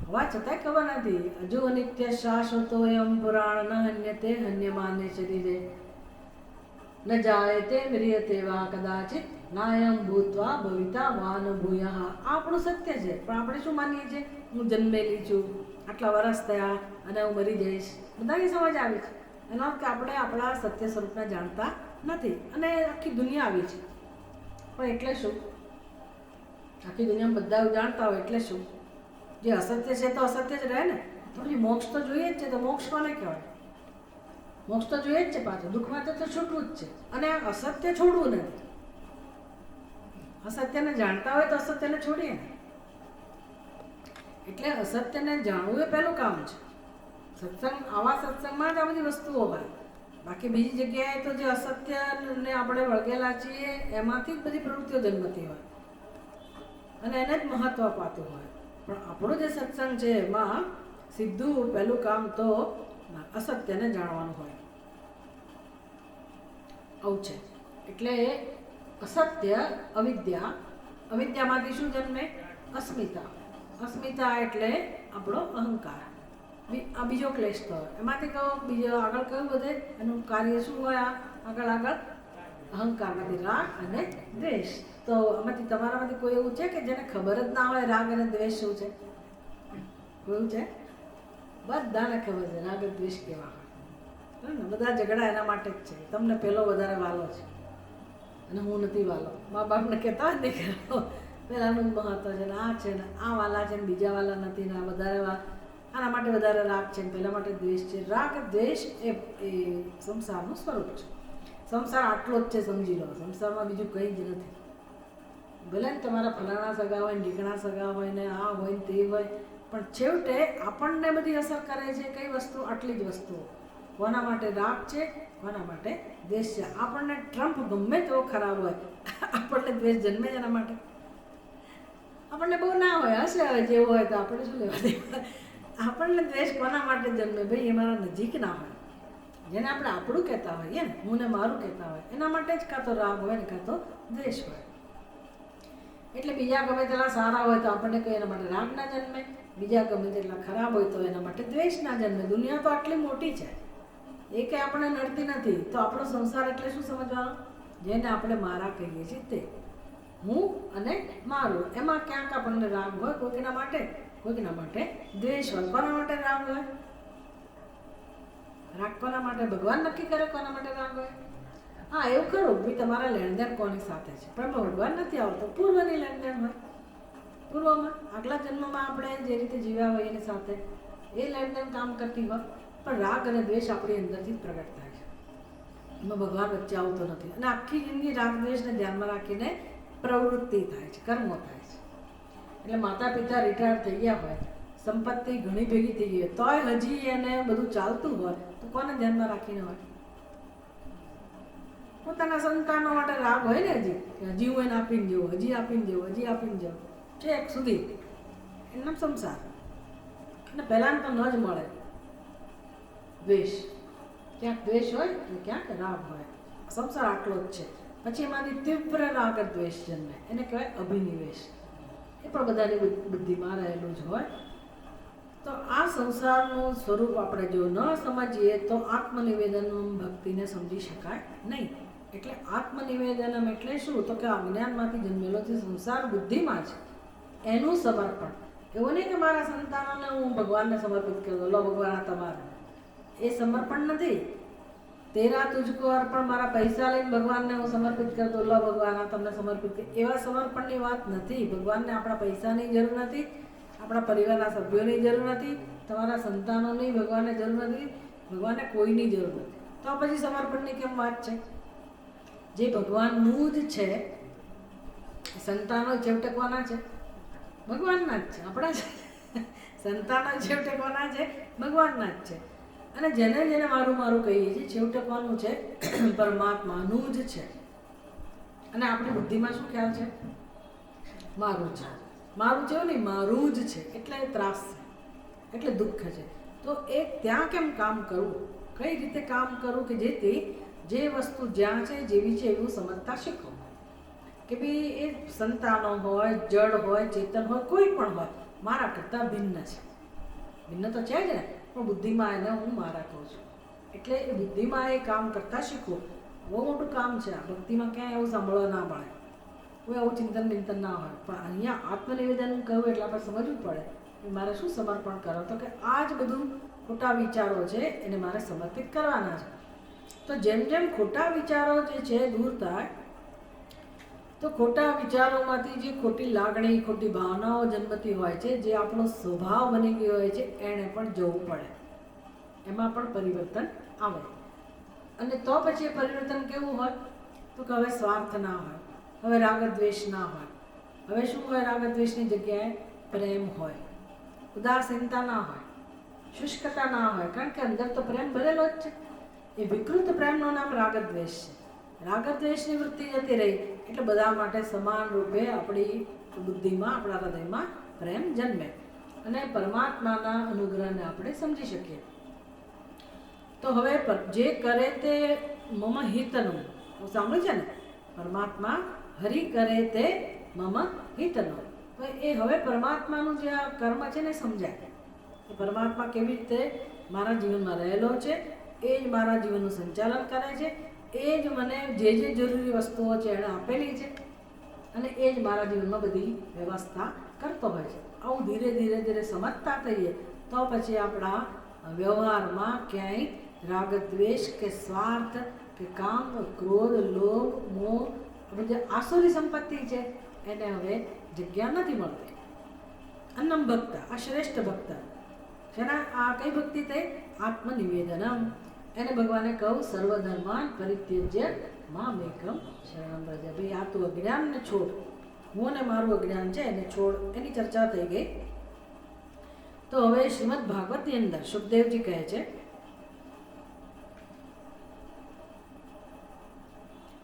હોવા છતાંય ખબર નથી. હજુ અનિત્ય શાશ્વતો એમ પુરાણ ન હન્યતે હન્યમાને શરીરે ન જાયતે મ્રિયતે વા કદાચિત નાયમ ભૂત્વા ભવિતા વાન ભૂયઃ. આપણું સત્ય છે, પણ આપણે શું માનીએ છીએ? હું જન્મેલી છું, આટલા વર્ષ થયા અને હું મરી જઈશ. બધાની સમજ આવી છે. એનો અર્થ કે આપણે આપણા સત્ય સ્વરૂપને જાણતા નથી અને આખી દુનિયા આવી છે. પણ એટલે શું? આખી દુનિયામાં બધા એવું જાણતા હોય એટલે શું? જે અસત્ય છે તો અસત્ય જ રહે ને. તો પછી મોક્ષ તો જોઈએ જ છે. તો મોક્ષ કોને કહેવાય? મોક્ષ તો જોઈએ જ છે. પાછું દુઃખમાંથી તો છૂટવું જ છે અને અસત્ય છોડવું નથી. અસત્યને જાણતા હોય તો અસત્યને છોડીએ ને. એટલે અસત્યને જાણવું એ પહેલું કામ છે. આવા સત્સંગમાં જ આ બધી વસ્તુઓ હોય. બાકી બીજી જગ્યાએ તો જે અસત્યને આપણે વળગેલા છીએ એમાંથી જ બધી પ્રવૃત્તિઓ જન્મતી હોય અને એને જ મહત્વ અપાતું હોય. પણ આપણો જે સત્સંગ છે એમાં સીધું પહેલું કામ તો અસત્યને જાણવાનું હોય. આવું છે. એટલે અસત્ય અવિદ્યા. અવિદ્યામાંથી શું જન્મે? અસ્મિતા. અસ્મિતા એટલે આપણો અહંકાર. આ બીજો ક્લેશ તો એમાંથી કહો. બીજો આગળ કયું બધે એનું કાર્ય શું હોય? આગળ અહંકારમાંથી રાગ અને દ્વેષ. તો આમાંથી તમારામાંથી કોઈ એવું છે કે જેને ખબર જ ના હોય રાગ અને દ્વેષ શું છે? કોઈ છે? બધાને ખબર છે રાગ અને દ્વેષ કેવા હોય ને. બધા ઝઘડા એના માટે જ છે. તમને પેલો વધારે વાલો છે અને હું નથી વાલો. મા બાપને કહેતા જ નહીં કરો પેલાનું જ મહત્વ છે ને આ છે ને આ વાલા છે ને બીજા વાલા નથી ને આ વધારે આના માટે વધારે રાગ છે ને પેલા માટે દ્વેષ છે. રાગ દ્વેષ એ સંસારનું સ્વરૂપ છે. સંસાર આટલો જ છે, સમજી લો. સંસારમાં બીજું કંઈ જ નથી. ભલે ને તમારા ફલાણા સગા હોય ને ઢીકણા સગા હોય ને આ હોય ને તે હોય, પણ છેવટે આપણને બધી અસર કરે છે કઈ વસ્તુ? આટલી જ વસ્તુઓ. કોના માટે રાગ છે, કોના માટે દ્વેષ છે. આપણને ટ્રમ્પ ગમે તેવો ખરાબ હોય, આપણને દ્વેષ જન્મે જ એના માટે. આપણને બહુ ના હોય, હશે હવે જેવું હોય તો આપણે શું લેવા દેવા. આપણને દ્વેષ કોના માટે જન્મે? ભાઈ એ મારા નજીક ના હોય, જેને આપણે આપણું કહેતા હોઈએ ને, હું ને મારું કહેતા હોય, એના માટે જ કાં તો રાગ હોય ને કાં તો દ્વેષ હોય. એટલે બીજા ગમે તેટલા સારા હોય તો આપણને કંઈ એના માટે રાગ ના જન્મે, બીજા ગમે તેટલા ખરાબ હોય તો એના માટે દ્વેષ ના જન્મે. દુનિયા તો આટલી મોટી છે, એ કંઈ આપણને નડતી નથી. તો આપણો સંસાર એટલે શું સમજવાનો? જેને આપણે મારા કહીએ છીએ તે, હું અને મારું. એમાં ક્યાંક આપણને રાગ હોય કોઈકના માટે, કોઈકના માટે દ્વેષ હોય. કોના માટે રાગ હોય? રાગ કોના માટે? ભગવાન નક્કી કરે કોના માટે રાગ હોય. હા, એવું ખરું ભાઈ તમારા લેણદેણ કોની સાથે છે, પણ ભગવાન નથી આવતો. પૂર્વની લેણદેણ હોય, પૂર્વમાં આગલા જન્મમાં આપણે જે રીતે જીવ્યા હોય એની સાથે એ લેણદેણ કામ કરતી હોય. પણ રાગ અને દ્વેષ આપણી અંદરથી જ પ્રગટ થાય છે. એમાં ભગવાન વચ્ચે આવતો નથી. અને આખી જિંદગી રાગ દ્વેષને ધ્યાનમાં રાખીને પ્રવૃત્તિ થાય છે, કર્મો થાય છે. એટલે માતા પિતા રિટાયર થઈ ગયા હોય, સંપત્તિ ઘણી ભેગી થઈ ગઈ હોય, તોય હજી એને બધું ચાલતું હોય તો કોને ધ્યાનમાં રાખીને હોય? પોતાના સંતાનો માટે રાગ હોય ને. હજી હું એને આપીને જવું, હજી આપીને જવું, હજી આપીને જવું, છેક સુધી એમનો સંસાર. અને પહેલાને તો ન જ મળે દ્વેષ. ક્યાંક દ્વેષ હોય અને ક્યાંક રાગ હોય. સંસાર આટલો જ છે. પછી એમાંથી તીવ્ર રાગ દ્વેષ જન્મે, એને કહેવાય અભિનિવેશ. એ પણ બધાની બુદ્ધિમાં રહેલું જ હોય. તો આ સંસારનું સ્વરૂપ આપણે જો ન સમજીએ તો આત્મનિવેદન ભક્તિને સમજી શકાય નહીં. એટલે આત્મનિવેદનમ એટલે શું? તો કે અજ્ઞાનમાંથી જન્મેલો જે સંસાર બુદ્ધિમાં છે એનું સમર્પણ. એવું નહીં કે મારા સંતાનોને હું ભગવાનને સમર્પિત કરી દઉં, લો ભગવાન આ તમારે. એ સમર્પણ નથી. તેરા તુજકો અર્પણ, મારા પૈસા લઈને ભગવાનને હું સમર્પિત કરી દઉં, લો ભગવાન આ તમને સમર્પિત કરી. એવા સમર્પણની વાત નથી. ભગવાનને આપણા પૈસાની જરૂર નથી, આપણા પરિવારના સભ્યોની જરૂર નથી, તમારા સંતાનોની ભગવાનને જરૂર નથી, ભગવાનને કોઈની જરૂર નથી. તો પછી સમર્પણની કેમ વાત છે? જે ભગવાનનું જ છે સંતાનો છેવટે કોના છે? ભગવાનના જ છે, આપણા છે. સંતાનો છેવટે કોના છે? ભગવાનના જ છે. અને જેને જેને મારું મારું કહીએ છીએ છેવટે કોનું છે? પરમાત્માનું જ છે. અને આપણી બુદ્ધિમાં શું ખ્યાલ છે? મારું છે. મારું છે એવું નહીં, મારું જ છે. એટલે ત્રાસ છે, એટલે દુઃખ છે. તો એ ત્યાં કેમ કામ કરવું, કઈ રીતે કામ કરવું કે જેથી જે વસ્તુ જ્યાં છે જેવી છે એવું સમજતા શીખો. કે ભાઈ એ સંતાનો હોય, જડ હોય, ચેતન હોય, કોઈ પણ હોય, મારા કરતાં ભિન્ન છે. ભિન્ન તો છે જ ને, પણ બુદ્ધિમાં એને હું મારા કહું છું. એટલે એ બુદ્ધિમાં એ કામ કરતાં શીખવું બહુ મોટું કામ છે. આ ભક્તિમાં ક્યાંય એવું સાંભળવા ના મળે, કોઈ આવું ચિંતન બિંતન ના હોય. પણ અહીંયા આત્મનિવેદન કહ્યું એટલે આપણે સમજવું પડે કે મારે શું સમર્પણ કરો, તો કે આ જ બધું ખોટા વિચારો છે એને મારે સમર્પિત કરવાના છે. તો જેમ જેમ ખોટા વિચારો જે છે દૂર થાય, તો ખોટા વિચારોમાંથી જે ખોટી લાગણી, ખોટી ભાવનાઓ જન્મતી હોય છે, જે આપણો સ્વભાવ બની ગયો હોય છે, એણે પણ જવું પડે, એમાં પણ પરિવર્તન આવે. અને તો પછી એ પરિવર્તન કેવું હોય, તો કે હવે સ્વાર્થ ના હોય, હવે રાગદ્વેષ ના હોય. હવે શું હોય? રાગદ્વેષની જગ્યાએ પ્રેમ હોય, ઉદાસીનતા ના હોય, શુષ્કતા ના હોય. કારણ કે અંદર તો પ્રેમ ભરેલો જ છે. એ વિકૃત પ્રેમનું નામ રાગદ્વેષ છે. રાગદ્વેષની વૃત્તિ જતી રહી એટલે બધા માટે સમાન રૂપે આપણી બુદ્ધિમાં, આપણા હૃદયમાં પ્રેમ જન્મે અને પરમાત્માના અનુગ્રહને આપણે સમજી શકીએ. તો હવે જે કરે તે મમ હિતનું, સાંભળ્યું છે ને? પરમાત્મા હરિ કરે તે મમ હિતનું. તો એ હવે પરમાત્માનું જે આ કર્મ છે ને સમજાય કે પરમાત્મા કેવી રીતે મારા જીવનમાં રહેલો છે, એ જ મારા જીવનનું સંચાલન કરે છે, એ જ મને જે જે જરૂરી વસ્તુઓ છે એણે આપેલી છે અને એ જ મારા જીવનમાં બધી વ્યવસ્થા કરતો હોય છે. આવું ધીરે ધીરે ધીરે સમજતા થઈએ તો પછી આપણા વ્યવહારમાં ક્યાંય રાગદ્વેષ કે સ્વાર્થ કે કામ, ક્રોધ, લોભ, મોહ, જે આસુરી સંપત્તિ છે એને હવે જગ્યા નથી મળતી. અન્નમ ભક્ત, આ શ્રેષ્ઠ ભક્ત જેના આ કઈ ભક્તિ થઈ? આત્મનિવેદનમ. એને ભગવાને કહું સર્વધર્માન પરિત્યજ્ય મામેકમ શરણમ વ્રજ. ભાઈ આ તું અજ્ઞાનને છોડ, હું અને મારું અજ્ઞાન છે એને છોડ. એની ચર્ચા થઈ ગઈ. તો હવે શ્રીમદ ભાગવતની અંદર સુખદેવજી કહે છે,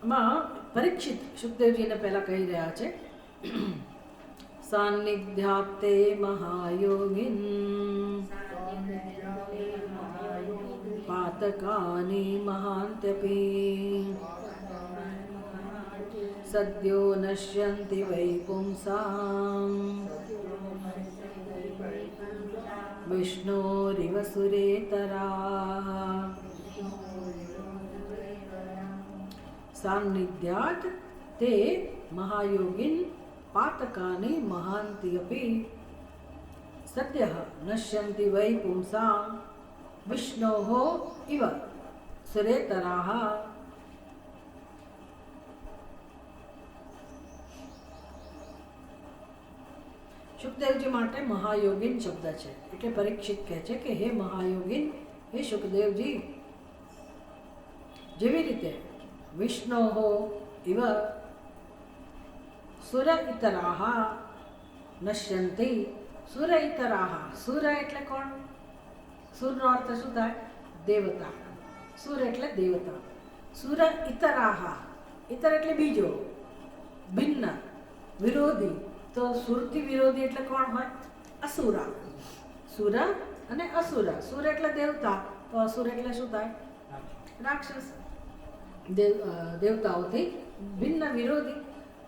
એમાં પરીક્ષિત સુખદેવજીને પહેલા કહી રહ્યા છે, સાન્નિધ્યાતે મહાયોગિન પાતકાની મહાંત્યપી સદ્યો નશ્યન્તિ વૈ પુંસાં વિષ્ણોરિવ સુરેતરાઃ. સાન્નિધ્યાત તે મહાયોગિન પાતકાની મહાંતિ અપી સદ્યઃ નશ્યન્તિ વૈ પુંસાં વિષ્ણોઃ ઇવ સુરેતરાઃ. સુખદેવજી માટે મહાયોગિન શબ્દ છે એટલે પરીક્ષિત કહે છે કે હે મહાયોગિન, હે સુખદેવજી, જેવી રીતે વિષ્ણોઃ ઇવ સુર ઇતરાઃ નશ્યન્તિ. સુર ઇતરાઃ, સુર એટલે કોણ? સુરનો અર્થ શું થાય? દેવતા. સુર એટલે દેવતા. સુર ઇતરાઃ, ઇતર એટલે બીજો, ભિન્ન, વિરોધી. તો સુરથી વિરોધી એટલે કોણ હોય? અસુરા. સુર અને અસુરા. સુર એટલે દેવતા, તો અસુર એટલે શું થાય? રાક્ષસ. દેવતાઓથી ભિન્ન, વિરોધી.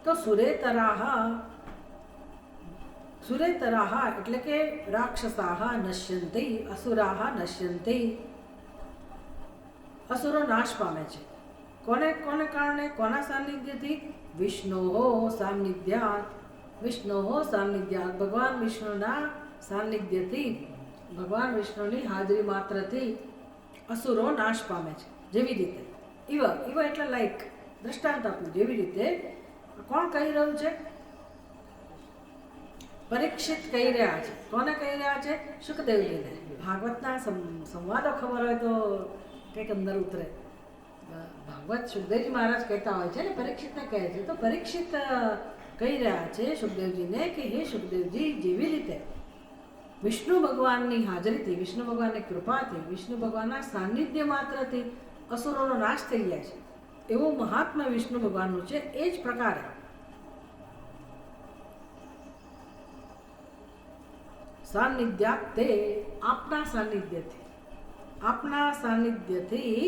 તો સુરેતરાઃ, સુરેતરાઃ એટલે કે રાક્ષસાઃ નશ્યન્તિ, અસુરાઃ નશ્યન્તિ. અસુરો નાશ પામે છે. કોને કોને કારણે? કોના સાનિધ્યથી? વિષ્ણોઃ સાનિધ્યાત. વિષ્ણોઃ સાનિધ્યાત, ભગવાન વિષ્ણુના સાનિધ્યથી, ભગવાન વિષ્ણુની હાજરી માત્રથી અસુરો નાશ પામે છે. જેવી રીતે ઇવ, ઇવ એટલે લાઈક, દ્રષ્ટાંત આપ્યું. જેવી રીતે કોણ કહી રહ્યું છે? પરીક્ષિત કહી રહ્યા છે. કોને કહી રહ્યા છે? સુખદેવજીને. ભાગવતના સંવાદો ખબર હોય તો કંઈક અંદર ઉતરે. ભાગવત સુખદેવજી મહારાજ કહેતા હોય છે ને, પરીક્ષિતને કહે છે. તો પરીક્ષિત કહી રહ્યા છે સુખદેવજીને કે હે સુખદેવજી, જેવી રીતે વિષ્ણુ ભગવાનની હાજરીથી, વિષ્ણુ ભગવાનની કૃપાથી, વિષ્ણુ ભગવાનના સાનિધ્ય માત્રથી અસુરોનો નાશ થઈ જાય છે, એવું મહાત્મા વિષ્ણુ ભગવાનનું છે. એ જ પ્રકારે સાનિધ્યાત તે, આપના સાનિધ્યથી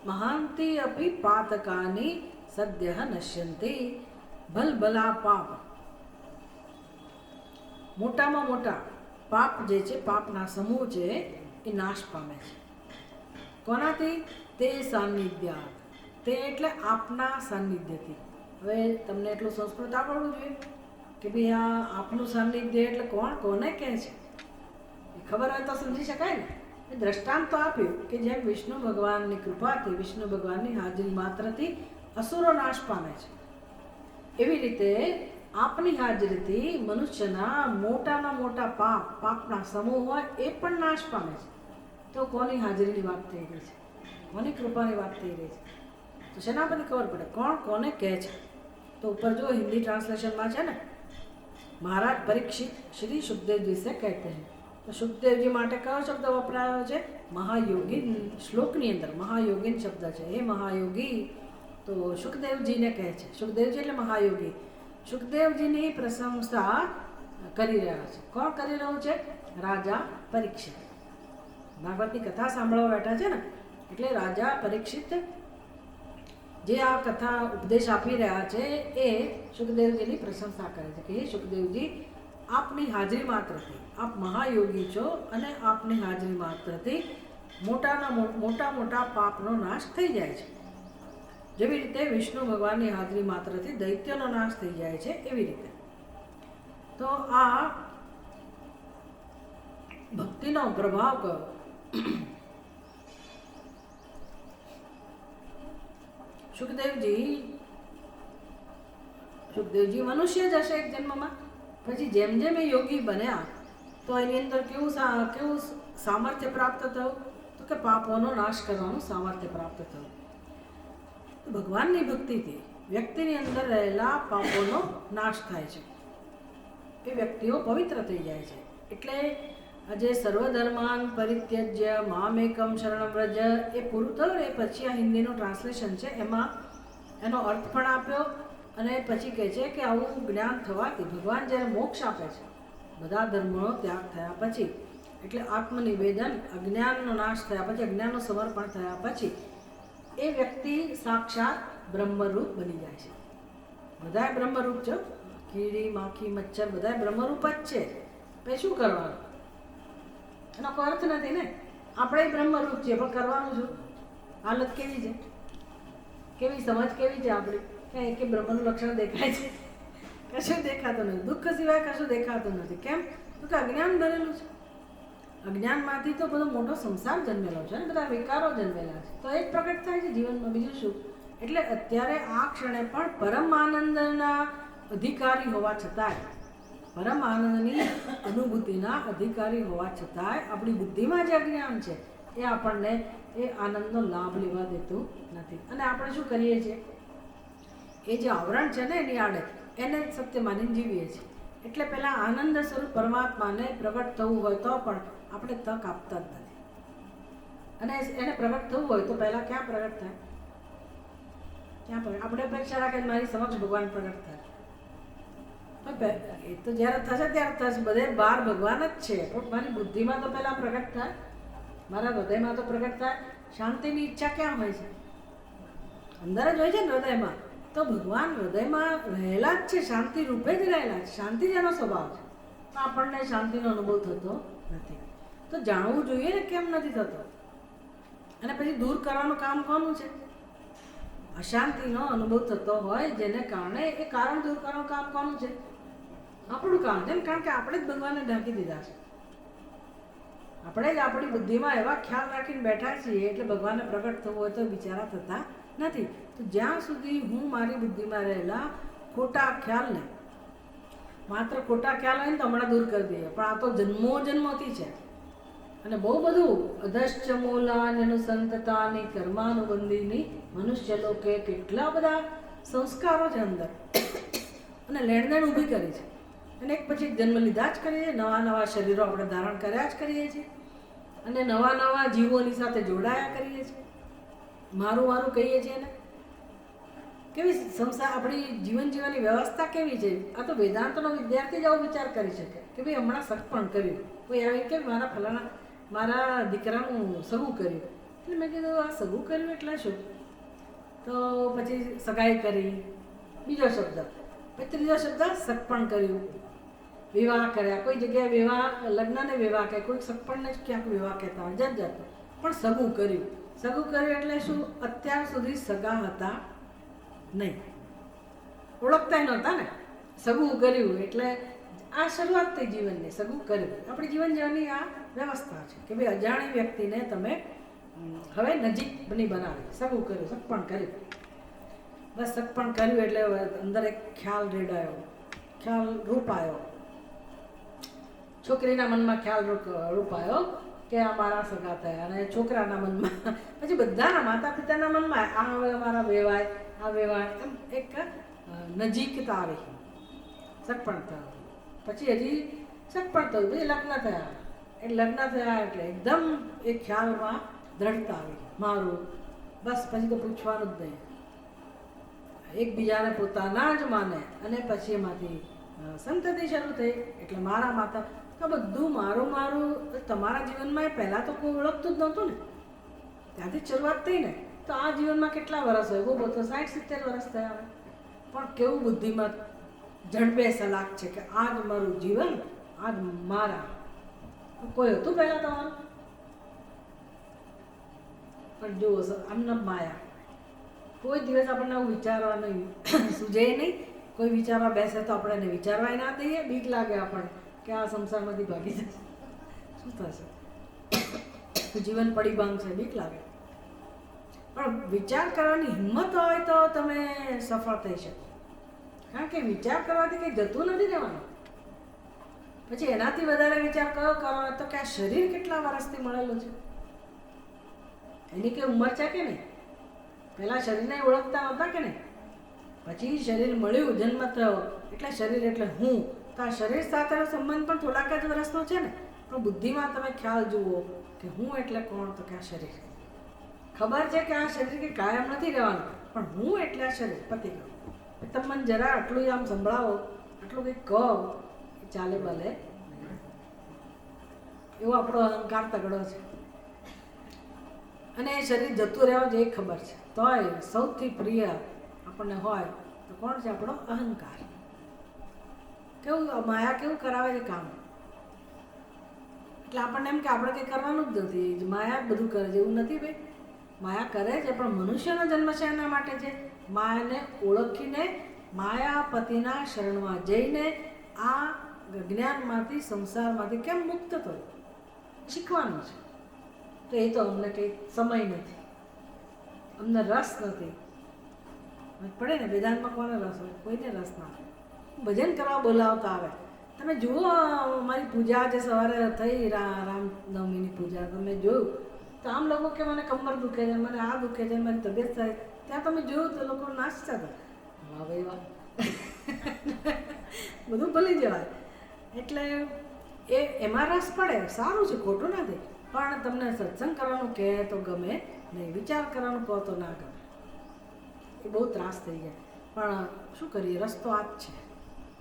મહાંતિ અપી પાતકાની સદ્ય નશ્યંતી. ભલભલા પાપ, મોટામાં મોટા પાપ જે છે, પાપના સમૂહ છે, એ નાશ પામે છે. કોનાથી? તે સાનિધ્યાત, તે એટલે આપના સાનિધ્યથી. હવે તમને એટલું સંસ્કૃત આવડવું જોઈએ કે ભાઈ આ આપનું સાનિધ્ય એટલે કોણ, કોને કહે છે, એ ખબર હોય તો સમજી શકાય ને. એ દ્રષ્ટાંત તો આપ્યું કે જેમ વિષ્ણુ ભગવાનની કૃપાથી, વિષ્ણુ ભગવાનની હાજરી માત્રથી અસુરો નાશ પામે છે, એવી રીતે આપની હાજરીથી મનુષ્યના મોટામાં મોટા પાપના સમૂહ હોય એ પણ નાશ પામે છે. તો કોની હાજરીની વાત થઈ રહી છે, કોની કૃપાની વાત થઈ રહી છે? તો શેના પરથી ખબર પડે કોણ કોને કહે છે? તો ઉપર જો હિન્દી ટ્રાન્સલેશનમાં છે ને, મહારાજ પરીક્ષિત શ્રી સુખદેવજી સે કહેતે हैं. તો સુખદેવજી માટે કયો શબ્દ વપરાયો છે? મહાયોગી. શ્લોકની અંદર મહાયોગીન શબ્દ છે. હે મહાયોગી, તો સુખદેવજીને કહે છે. સુખદેવજી એટલે મહાયોગી. સુખદેવજીની પ્રશંસા કરી રહ્યા છે. કોણ કરી રહ્યું છે? રાજા પરીક્ષિત. ભાગવતની કથા સાંભળવા બેઠા છે ને, એટલે રાજા પરીક્ષિત જે આ કથા ઉપદેશ આપી રહ્યા છે એ સુખદેવજીની પ્રશંસા કરે છે કે હે સુખદેવજી, આપની હાજરી માત્રથી, આપ મહાયોગી છો અને આપની હાજરી માત્રથી મોટા પાપનો નાશ થઈ જાય છે. જેવી રીતે વિષ્ણુ ભગવાનની હાજરી માત્રથી દૈત્યનો નાશ થઈ જાય છે, એવી રીતે. તો આ ભક્તિનો પ્રભાવ કયો? સુખદેવજી મનુષ્ય જ હશે એક જન્મમાં, પછી જેમ જેમ એ યોગી બન્યા તો એની અંદર કેવું સામર્થ્ય પ્રાપ્ત થયું? તો કે પાપોનો નાશ કરવાનું સામર્થ્ય પ્રાપ્ત થયું. ભગવાનની ભક્તિથી વ્યક્તિની અંદર રહેલા પાપોનો નાશ થાય છે, એ વ્યક્તિઓ પવિત્ર થઈ જાય છે. એટલે આજે સર્વધર્માન પરિત્યજ્ય મામેકમ શરણમ વ્રજ એ પૂરું થયું ને, પછી આ હિન્દીનું ટ્રાન્સલેશન છે, એમાં એનો અર્થ પણ આપ્યો અને પછી કહે છે કે આવું જ્ઞાન થવાથી ભગવાન જ્યારે મોક્ષ આપે છે, બધા ધર્મોનો ત્યાગ થયા પછી, એટલે આત્મનિવેદન, અજ્ઞાનનો નાશ થયા પછી, અજ્ઞાનનું સમર્પણ થયા પછી એ વ્યક્તિ સાક્ષાત બ્રહ્મરૂપ બની જાય છે. બધાય બ્રહ્મરૂપ છે, કીડી માખી મચ્છર બધાય બ્રહ્મરૂપ જ છે. પછી શું કરવાનું? એનો કોઈ અર્થ નથી ને. આપણે બ્રહ્મરૂપ છીએ પણ કરવાનું શું? હાલત કેવી છે, કેવી સમજ કેવી છે આપણી? ક્યાં એક બ્રહ્મનું લક્ષણ દેખાય છે? કશું દેખાતું નથી. દુઃખ સિવાય કશું દેખાતું નથી. કેમ? તો કે અજ્ઞાન ભરેલું છે. અજ્ઞાનમાંથી તો બધો મોટો સંસાર જન્મેલો છે ને, બધા વિકારો જન્મેલા છે. તો એ જ પ્રગટ થાય છે જીવનમાં, બીજું શું? એટલે અત્યારે આ ક્ષણે પણ પરમ આનંદના અધિકારી હોવા છતાંય, પરમ આનંદની અનુભૂતિના અધિકારી હોવા છતાંય આપણી બુદ્ધિમાં જે અજ્ઞાન છે એ આપણને એ આનંદનો લાભ લેવા દેતું નથી. અને આપણે શું કરીએ છીએ? એ જે આવરણ છે ને એની આડે એને જ સત્ય માનીને જીવીએ છીએ. એટલે પહેલાં આનંદ સ્વરૂપ પરમાત્માને પ્રગટ થવું હોય તો પણ આપણે તક આપતા જ નથી. અને એને પ્રગટ થવું હોય તો પહેલાં ક્યાં પ્રગટ થાય? ક્યાં પ્રગટ? આપણે અપેક્ષા રાખે મારી સમક્ષ ભગવાન પ્રગટ થાય. એ તો જ્યારે થશે ત્યારે થશે. બધે બહાર ભગવાન જ છે, પણ મારી બુદ્ધિમાં તો પહેલાં પ્રગટ થાય, મારા હૃદયમાં તો પ્રગટ થાય. શાંતિની ઈચ્છા ક્યાં હોય છે? અંદર જ હોય છે ને હૃદયમાં. તો ભગવાન હૃદયમાં રહેલા જ છે, શાંતિ રૂપે જ રહેલા છે. શાંતિ જ એનો સ્વભાવ છે. તો આપણને શાંતિનો અનુભવ થતો નથી. તો જાણવું જોઈએ ને કેમ નથી થતો. અને પછી દૂર કરવાનું કામ કોનું છે? અશાંતિનો અનુભવ થતો હોય જેને કારણે એ કારણ દૂર કરવાનું કામ કોનું છે? આપણું કામ છે ને. કારણ કે આપણે જ ભગવાનને ઢાંકી દીધા છે. આપણે જ આપણી બુદ્ધિમાં એવા ખ્યાલ રાખીને બેઠા છીએ, એટલે ભગવાનને પ્રગટ થવું હોય તો બિચારા થતા નથી. તો જ્યાં સુધી હું મારી બુદ્ધિમાં રહેલા ખોટા ખ્યાલને, માત્ર ખોટા ખ્યાલ હોય ને તો હમણાં દૂર કરી દઈએ, પણ આ તો જન્મોથી છે. અને બહુ બધું અધશ્ચ મૂલાન અનુસંતતાની કર્માનુબંધીની મનુષ્ય લોકે કેટલા બધા સંસ્કારો છે અંદર અને લેણદેણ ઊભી કરી છે. અને એક પછી એક જન્મ લીધા જ કરીએ, નવા નવા શરીરો આપણે ધારણ કર્યા જ કરીએ છીએ અને નવા નવા જીવોની સાથે જોડાયા કરીએ છીએ. મારું મારું કહીએ છીએ ને. કેવી સંસાર આપણી જીવન જીવવાની વ્યવસ્થા કેવી છે? આ તો વેદાંતનો વિદ્યાર્થી જ આવો વિચાર કરી શકે કે ભાઈ હમણાં સગપણ કર્યું, કોઈ આવે કે મારા ફલાણા મારા દીકરાનું સગું કર્યું, એટલે મેં કીધું આ સગું કર્યું એટલે શું? તો પછી સગાઈ કરી, બીજો શબ્દ, પછી ત્રીજો શબ્દ સગપણ કર્યું, વિવાહ કર્યા. કોઈ જગ્યાએ વિવાહ લગ્નને વિવાહ કહે, કોઈ સગપણને જ ક્યાંક વિવાહ કહેતા હોય, જાત જાત. પણ સગું કર્યું. સગું કર્યું એટલે શું? અત્યાર સુધી સગા હતા નહીં, ઓળખતા નહોતા ને. સગું કર્યું એટલે આ શરૂઆત થઈ જીવનની. સગું કર્યું આપણી જીવન જીવનની આ વ્યવસ્થા છે કે ભાઈ અજાણી વ્યક્તિને તમે હવે નજીક બની બનાવી. સગું કર્યું, સગપણ કર્યું. બસ સગપણ કર્યું એટલે અંદર એક ખ્યાલ રેડાયો, ખ્યાલ રૂપાયો. છોકરીના મનમાં ખ્યાલ રૂપાયો કે આ મારા સગા થયા, અને છોકરાના મનમાં, પછી બધાના માતા પિતાના મનમાં આ હવે અમારા વેવાય, આ વેવાય, એમ એક નજીકતા આવી. સગપણ થયું, પછી હજી સગપણ થયું, પછી લગ્ન થયા. એ લગ્ન થયા એટલે એકદમ એ ખ્યાલમાં દ્રઢતા આવી, મારું. બસ પછી તો પૂછવાનું જ નહીં, એકબીજાને પોતાના જ માને. અને પછી એમાંથી સંતતિ શરૂ થઈ. એટલે મારા માતા, તો બધું મારું મારું. તમારા જીવનમાં એ પહેલાં તો કોઈ ઓળખતું જ નહોતું ને, ત્યાંથી જ શરૂઆત થઈ ને. તો આ જીવનમાં કેટલા વર્ષ હોય? બહુ બધો 60-70 વર્ષ થયા હોય. પણ કેવું બુદ્ધિમત ઝડપે સલાક છે કે આજ મારું જીવન, આજ મારા. કોઈ હતું પહેલાં તમારું? પણ જુઓ આમને માયા. કોઈ દિવસ આપણને આવું વિચારવા નહીં સૂઝે નહીં. કોઈ વિચારવા બેસે તો આપણે એને વિચારવાય ના દઈએ. બીક લાગે આપણને કે આ સંસારમાંથી ભાગી જશે, શું થશે, જીવન પડી ભાંગશે, બીક લાગે. પણ વિચાર કરવાની હિંમત હોય તો તમે સફળ થઈ શકો. કારણ કે વિચાર કરવાથી કંઈ જતું નથી રહેવાનું. પછી એનાથી વધારે વિચાર કયો કરવાનો? તો કે આ શરીર કેટલા વર્ષથી મળેલું છે, એની કંઈ ઉંમર છે કે નહીં? પહેલાં શરીરને ઓળખતા નહોતા કે નહીં? પછી શરીર મળ્યું, જન્મ થયો એટલે શરીર એટલે હું. તો આ શરીર સાથેનો સંબંધ પણ થોડાક જ વર્ષનો છે ને. પણ બુદ્ધિમાં તમે ખ્યાલ જુઓ કે હું એટલે કોણ? તો કે આ શરીર. ખબર છે કે આ શરીર કે કાયમ નથી રહેવાનું, પણ હું એટલે આ શરીર. પતી ગયું. તમે મને જરા આટલું આમ સંભળાવો, આટલું કંઈક કહો, ચાલે ભલે. એવો આપણો અહંકાર તગડો છે. અને એ શરીર જતું રહેવા જે ખબર છે. તોય સૌથી પ્રિય આપણને હોય તો કોણ છે? આપણો અહંકાર. કેવું માયા કેવું કરાવે છે કામ. એટલે આપણને એમ કે આપણે કંઈ કરવાનું જ નથી, માયા જ બધું કરે છે. એવું નથી ભાઈ, માયા કરે છે, પણ મનુષ્યનો જન્મ છે એના માટે છે. માયાને ઓળખીને માયાપતિના શરણમાં જઈને આ જ્ઞાનમાંથી, સંસારમાંથી કેમ મુક્ત થયું શીખવાનું છે. તો એ તો અમને કંઈ સમય નથી, અમને રસ નથી. પડે ને, વેદાંતમાં કોને રસ હોય? કોઈને રસ ના હોય. ભજન કરવા બોલાવતા આવે. તમે જુઓ મારી પૂજા જે સવારે થઈ, રામનવમીની પૂજા, તમે જોયું તો આમ લોકો કે મને કમર દુખે છે, મને આ દુખે છે, મારી તબિયત થાય. ત્યાં તમે જોયું તો લોકો નાચતા હતા. વાહ ભાઈ વાહ, બધું ભૂલી જવાય. એટલે એમાં રસ પડે, સારું છે, ખોટું નથી. પણ તમને સત્સંગ કરવાનું કહે તો ગમે નહીં, વિચાર કરવાનું કહો તો ના ગમે. એ બહુ ત્રાસ થઈ જાય. પણ શું કરીએ, રસ્તો આ જ છે.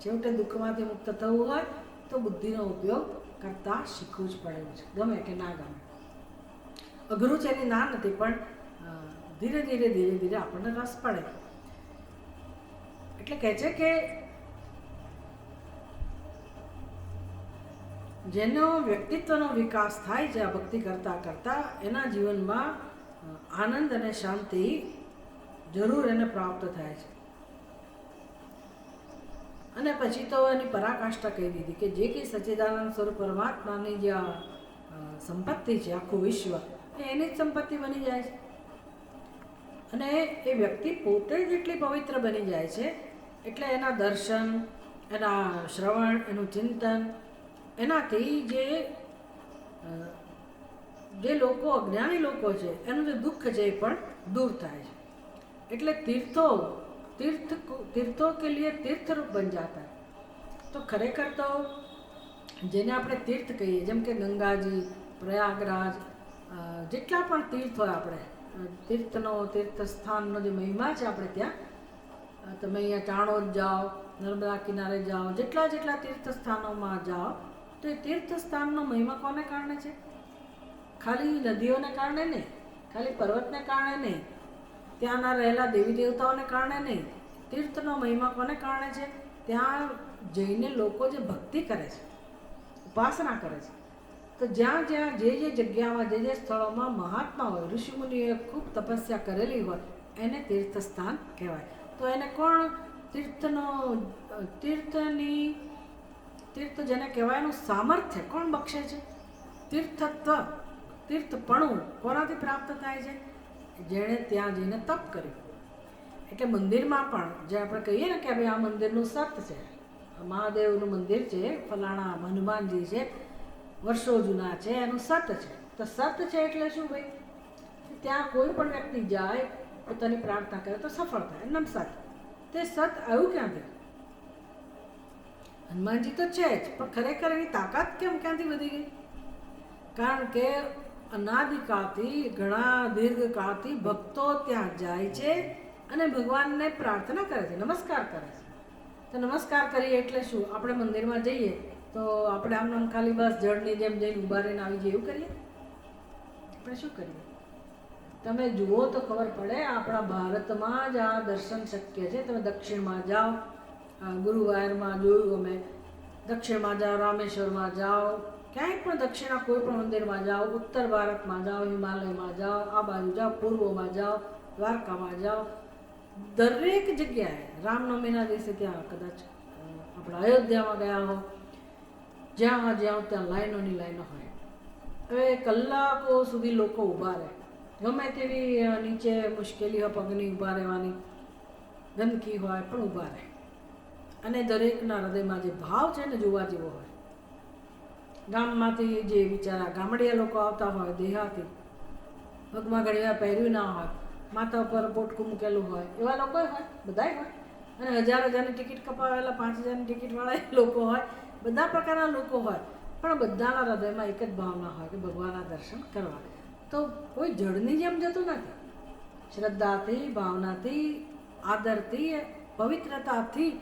છેવટે દુઃખમાંથી મુક્ત થવું હોય તો બુદ્ધિનો ઉપયોગ કરતાં શીખવું જ પડે છે, ગમે કે ના ગમે. અઘરું છે એની ના નથી, પણ ધીરે ધીરે ધીરે ધીરે આપણને રસ પડે. એટલે કહે છે કે જેનો વ્યક્તિત્વનો વિકાસ થાય છે આ ભક્તિ કરતાં કરતાં, એના જીવનમાં આનંદ અને શાંતિ જરૂર એને પ્રાપ્ત થાય છે. અને પછી તો એની પરાકાષ્ઠા કહી દીધી કે જે કંઈ સચ્ચિદાનંદ સ્વરૂપ પરમાત્માની જે સંપત્તિ છે, આખું વિશ્વ, એની જ સંપત્તિ બની જાય છે. અને એ વ્યક્તિ પોતે જ એટલી પવિત્ર બની જાય છે. એટલે એના દર્શન, એના શ્રવણ, એનું ચિંતન, એનાથી જે લોકો અજ્ઞાની લોકો છે એનું જે દુઃખ છે એ પણ દૂર થાય છે. એટલે તીર્થો तीर्थों के लिए तीर्थ रूप बन जाता है। तो खरेखर तो જેને આપણે તીર્થ કહીએ, જેમ કે ગંગાજી, પ્રયાગરાજ, જેટલા પણ તીર્થ હોય, આપણે તીર્થ સ્થાનનો જે મહિમા છે આપણે ત્યાં, તમે અહીંયા ચાણોદ જાઓ, નર્મદા કિનારે જાઓ, જેટલા તીર્થ સ્થાનોમાં જાઓ, તો એ તીર્થ સ્થાનનો મહિમા કોને કારણે છે? ખાલી નદીઓને કારણે નહીં, ખાલી પર્વતને કારણે નહીં, ત્યાંના રહેલા દેવી દેવતાઓને કારણે નહીં. તીર્થનો મહિમા કોને કારણે છે? ત્યાં જઈને લોકો જે ભક્તિ કરે છે, ઉપાસના કરે છે. તો જ્યાં જ્યાં જે જગ્યામાં જે સ્થળોમાં મહાત્મા હોય, ઋષિમુનિએ ખૂબ તપસ્યા કરેલી હોય, એને તીર્થસ્થાન કહેવાય. તો એને કોણ તીર્થ જેને કહેવાય એનું સામર્થ્ય કોણ બક્ષે છે? તીર્થત્વ, તીર્થપણું કોનાથી પ્રાપ્ત થાય છે? જેણે ત્યાં જઈને તપ કર્યું. એટલે મંદિરમાં પણ જે આપણે કહીએ ને કે ભાઈ આ મંદિરનું સત છે, મહાદેવનું મંદિર છે, ફલાણા હનુમાનજી છે, વર્ષો જૂના છે, એનું સત છે. તો સત છે એટલે શું ભાઈ? ત્યાં કોઈ પણ વ્યક્તિ જાય, પોતાની પ્રાર્થના કરે તો સફળ થાય, એમ સત. તે સત આવ્યું ક્યાંથી? હનુમાનજી તો છે જ, પણ ખરેખર એની તાકાત ક્યાંથી વધી ગઈ? કારણ કે અનાદિકાળથી, ઘણા દીર્ઘકાળથી ભક્તો ત્યાં જાય છે અને ભગવાનને પ્રાર્થના કરે છે, નમસ્કાર કરે છે. તો નમસ્કાર કરીએ એટલે શું? આપણે મંદિરમાં જઈએ તો આપણે આમ ખાલી બસ જળની જેમ જઈને ઊભા રહીને આવી જઈએ એવું કરીએ? આપણે શું કરીએ? તમે જુઓ તો ખબર પડે, આપણા ભારતમાં જ આ દર્શન શક્ય છે. તમે દક્ષિણમાં જાઓ, ગુરુવારમાં જોયું અમે, દક્ષિણમાં જાઓ, રામેશ્વરમાં જાઓ, ક્યાંય પણ દક્ષિણના કોઈ પણ મંદિરમાં જાઓ, ઉત્તર ભારતમાં જાઓ, હિમાલયમાં જાઓ, આ બાજુ જાઓ, પૂર્વમાં જાઓ, દ્વારકામાં જાઓ, દરેક જગ્યાએ રામનવમીના દિવસે ત્યાં કદાચ આપણા અયોધ્યામાં ગયા હો, જ્યાં ત્યાં લાઈનોની લાઈનો હોય. હવે કલાકો સુધી લોકો ઊભા રહે, ગમે તેવી નીચે મુશ્કેલી હોય પગની ઊભા રહેવાની, ગંદકી હોય પણ ઊભા રહે. અને દરેકના હૃદયમાં જે ભાવ છે ને જોવા જેવો હોય. ગામમાંથી જે બિચારા ગામડિયા લોકો આવતા હોય, દેહાતી, પગમાં ઘણીવાર પહેર્યું ના હોય, માથા ઉપર પોટકું મૂકેલું હોય, એવા લોકો હોય, બધાય હોય. અને હજારની ટિકિટ કપાવેલા, 5000ની ટિકિટવાળા લોકો હોય, બધા પ્રકારના લોકો હોય. પણ બધાના હૃદયમાં એક જ ભાવના હોય કે ભગવાનના દર્શન કરવા. તો કોઈ જળની જેમ જતું નથી. શ્રદ્ધાથી, ભાવનાથી, આદરથી, પવિત્રતાથી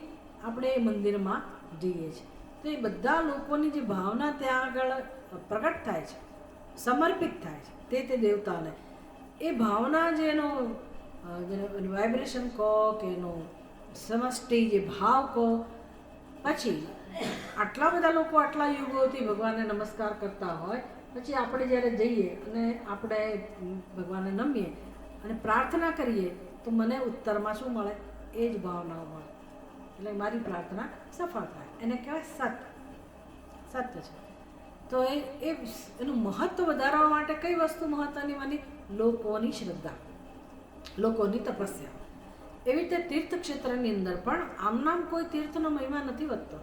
આપણે એ મંદિરમાં જઈએ છીએ. તો એ બધા લોકોની જે ભાવના ત્યાં આગળ પ્રગટ થાય છે, સમર્પિત થાય છે તે દેવતાને, એ ભાવના જેનો વાઇબ્રેશન કહો કે એનો સમષ્ટિ જે ભાવ કહો, પછી આટલા બધા લોકો આટલા યુગોથી ભગવાનને નમસ્કાર કરતા હોય, પછી આપણે જ્યારે જઈએ અને આપણે ભગવાનને નમીએ અને પ્રાર્થના કરીએ તો મને ઉત્તરમાં શું મળે? એ જ ભાવનાઓ મળે. એટલે મારી પ્રાર્થના સફળ થાય. એને કહેવાય સત્ય છે. તો એનું મહત્ત્વ વધારવા માટે કઈ વસ્તુ મહત્ત્વની બની? લોકોની શ્રદ્ધા, લોકોની તપસ્યા. એવી રીતે તીર્થક્ષેત્રની અંદર પણ આમનામ કોઈ તીર્થનો મહિમા નથી વધતો.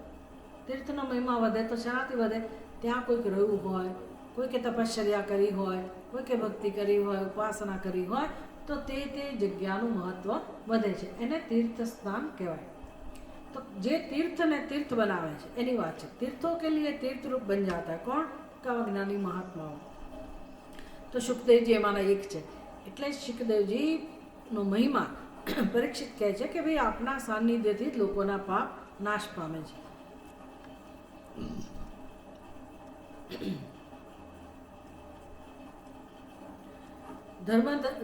તીર્થનો મહિમા વધે તો શેનાથી વધે? ત્યાં કોઈક રહ્યું હોય, કોઈકે તપશ્ચર્યા કરી હોય, કોઈકે ભક્તિ કરી હોય, ઉપાસના કરી હોય, તો તે જગ્યાનું મહત્ત્વ વધે છે. એને તીર્થસ્થાન કહેવાય. તો જે તીર્થને તીર્થ બનાવે છે એની વાત છે. તીર્થો કે લીએ તીર્થ રૂપ બન જાતા है. કોણ? જ્ઞાની મહાત્માઓ. તો સુખદેવજી એમાંના એક છે. એટલે સુખદેવજીનો મહિમા પરીક્ષિત કહે છે કે ભાઈ આપના સાનિધ્યથી જ લોકોના પાપ નાશ પામે છે.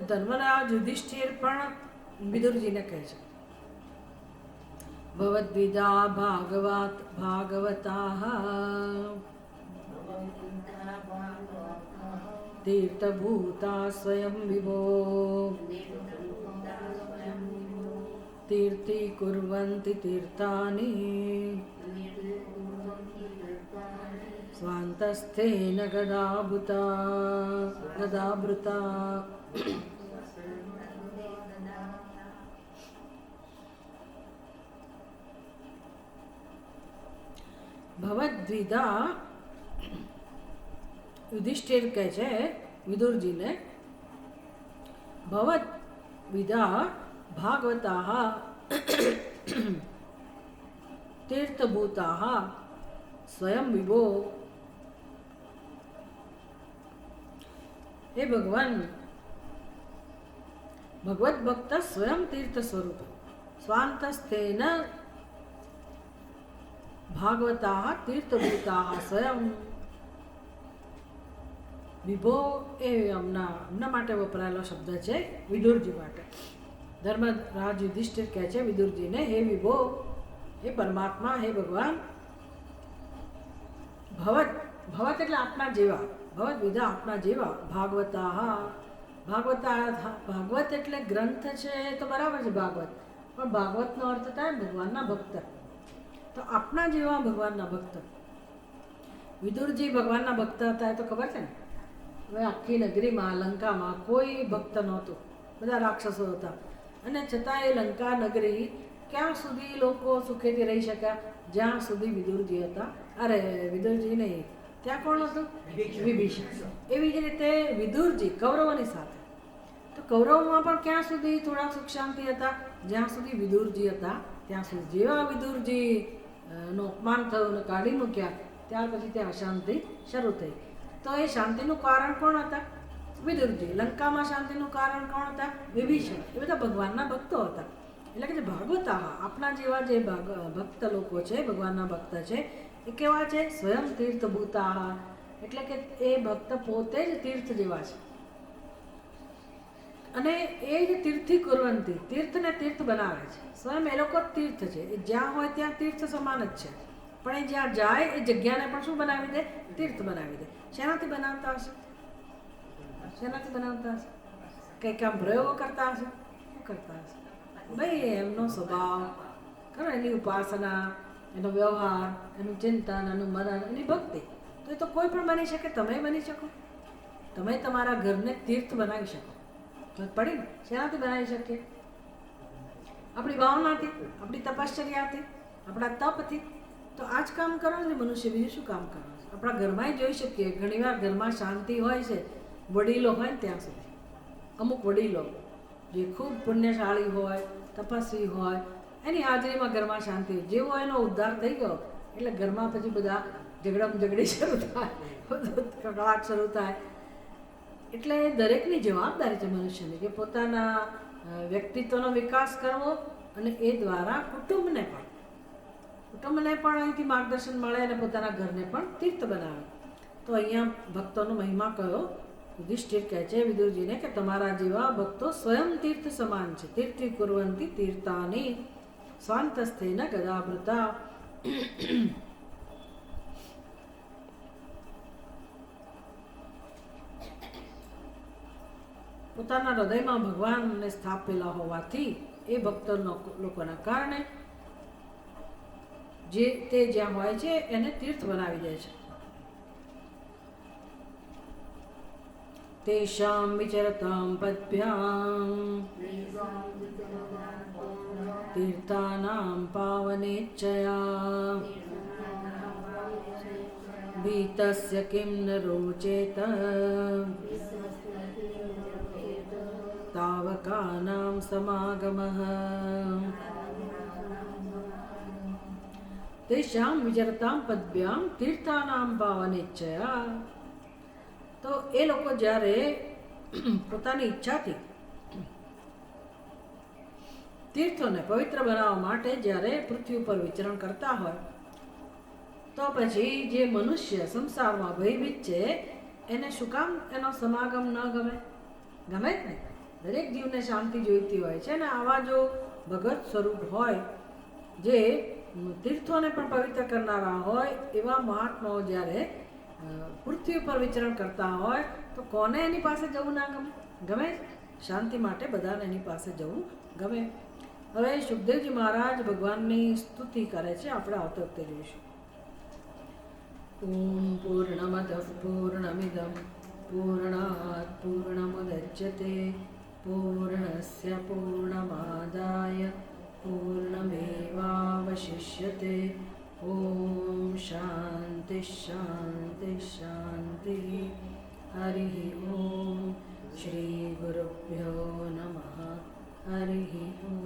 ધર્મરાજ યુધિષ્ઠિર પણ વિદુરજીને કહે છે, ભવદ્વિધા ભાગવતાઃ તીર્થભૂતા સ્વયં વિભો તીર્થી કુર્વન્તિ તીર્થાનિ સ્વાંતસ્થેન ગદાભૃતા. ભવદ્વિધા, યુધિષ્ઠિર કહે છે વિદુરજીને, ભવદ્વિધા ભાગવતાઃ तीर्थभूताः स्वयं विभो। हे भगवान, भगवत भक्त स्वयं तीर्थ स्वरूप स्वांतस्थेन भागवताः तीर्थभूताः स्वयं વિભો એ એમના માટે વપરાયેલો શબ્દ છે, વિદુરજી માટે. ધર્મરાજ યુધિષ્ઠિર કહે છે વિદુરજીને, હે વિભો, હે પરમાત્મા, હે ભગવાન, ભવત, ભવત એટલે આપના જેવા, ભવત વિધા આપના જેવા, ભાગવતા, ભાગવત એટલે ગ્રંથ છે તો બરાબર છે ભાગવત, પણ ભાગવતનો અર્થ થાય ભગવાનના ભક્ત. તો આપના જેવા ભગવાનના ભક્ત. વિદુરજી ભગવાનના ભક્ત હતા એ તો ખબર છે ને. હવે આખી નગરીમાં, લંકામાં કોઈ ભક્ત નહોતું, બધા રાક્ષસો હતા, અને છતાં એ લંકા નગરી ક્યાં સુધી લોકો સુખેથી રહી શક્યા? જ્યાં સુધી વિદુરજી હતા. અરે વિદુરજી નહીં, ત્યાં કોણ હતું? વિભીષણ. એવી જ રીતે વિદુરજી કૌરવોની સાથે. તો કૌરવોમાં પણ ક્યાં સુધી થોડા સુખ શાંતિ હતા? જ્યાં સુધી વિદુરજી હતા ત્યાં સુધી. જેવા વિદુરજી નું અપમાન થયું અને કાઢી મૂક્યા, ત્યાર પછી ત્યાં અશાંતિ શરૂ થઈ. તો એ શાંતિનું કારણ કોણ હતા? વિદુરજી. લંકામાં શાંતિનું કારણ કોણ હતા? વિભીષણ. એ બધા ભગવાનના ભક્તો હતા. એટલે કે જે ભાગવતા, આપણા જેવા જે ભક્ત લોકો છે, ભગવાનના ભક્ત છે, એ કેવા છે? સ્વયં તીર્થભૂતા. એટલે કે એ ભક્ત પોતે જ તીર્થ જેવા છે, અને એ જ તીર્થી કુર્વંતી, તીર્થને તીર્થ બનાવે છે. સ્વયં એ લોકો તીર્થ છે. એ જ્યાં હોય ત્યાં તીર્થ સમાન જ છે, પણ એ જ્યાં જાય એ જગ્યાને પણ શું બનાવી દે? તીર્થ બનાવી દે. શેનાથી બનાવતા હશે? શેનાથી બનાવતા હશે? કંઈક આમ પ્રયોગો કરતા હશે? શું કરતા હશે? ભાઈ એમનો સ્વભાવ ખરો, એની ઉપાસના, એનો વ્યવહાર, એનું ચિંતન, એનું મનન, એની ભક્તિ. તો એ તો કોઈ પણ બની શકે. તમે બની શકો, તમે તમારા ઘરને તીર્થ બનાવી શકો. પડી ને? શેનાથી બનાવી શકીએ? આપણી ભાવનાથી, આપણી તપશ્ચર્યાથી, આપણા તપથી. તો આ જ કામ કરવાનું છે મનુષ્ય, બીજું શું કામ કરવાનું છે? આપણા ઘરમાં જોઈ શકીએ, ઘણીવાર ઘરમાં શાંતિ હોય છે, વડીલો હોય ને ત્યાં સુધી. અમુક વડીલો જે ખૂબ પુણ્યશાળી હોય, તપસ્વી હોય, એની હાજરીમાં ઘરમાં શાંતિ હોય. જેવો એનો ઉદ્ધાર થઈ ગયો એટલે ઘરમાં પછી બધા ઝઘડી શરૂ થાય, કકળાટ શરૂ થાય. એટલે દરેકની જવાબદારી છે મનુષ્યની કે પોતાના વ્યક્તિત્વનો વિકાસ કરવો, અને એ દ્વારા કુટુંબને પણ અહીંથી માર્ગદર્શન મળે અને પોતાના ઘરને પણ તીર્થ બનાવે. તો અહીંયા ભક્તોનો મહિમા કયો? યુધિષ્ઠિર કહે છે વિદુરજીને કે તમારા જેવા ભક્તો સ્વયં તીર્થ સમાન છે. તીર્થી કુર્વંતી તીર્થાની સ્વાંતસ્થેન ગદાભૃતા. પોતાના હૃદયમાં ભગવાનને સ્થાપેલા હોવાથી એ ભક્ત લોકોના કારણે જે તે જ્યાં હોય છે એને તીર્થ બનાવી દે છે. તેષાં વિચરતાં પદ્ભ્યાં તીર્થાનાં પાવનેચ્છયા ભીતસ્ય કિં ન રોચેત તાવકાનાં સમાગમઃ. તેષાં વિચરતાં પદ્ભ્યાં તીર્થાનાં પાવનેચ્છયા. તો એ લોકો જ્યારે પોતાની ઈચ્છાથી તીર્થોને પવિત્ર બનાવવા માટે જ્યારે પૃથ્વી ઉપર વિચરણ કરતા હોય, તો પછી જે મનુષ્ય સંસારમાં ભયભીત છે એને શું કામ એનો સમાગમ ન ગમે? ગમે જ ને. દરેક જીવને શાંતિ જોઈતી હોય છે, અને આવા જો ભગત સ્વરૂપ હોય, જે તીર્થોને પણ પવિત્ર કરનારા હોય, એવા મહાત્માઓ જ્યારે પૃથ્વી ઉપર વિચરણ કરતા હોય તો કોને એની પાસે જવું ના ગમે? ગમે. શાંતિ માટે બધાને એની પાસે જવું ગમે. હવે સુખદેવજી મહારાજ ભગવાનની સ્તુતિ કરે છે, આપણે આવતા વખતે જોઈશું. ઓમ પૂર્ણમદ પૂર્ણમિદમ પૂર્ણાત પૂર્ણમુદચ્યતે પૂર્ણસ્ય પૂર્ણમાદાય પૂર્ણમેવાવશિષ્યતે. ઓમ શાંતિ શાંતિ શાંતિ. હરિ ઓમ. શ્રી ગુરુભ્યો નમઃ. હરિ ઓમ.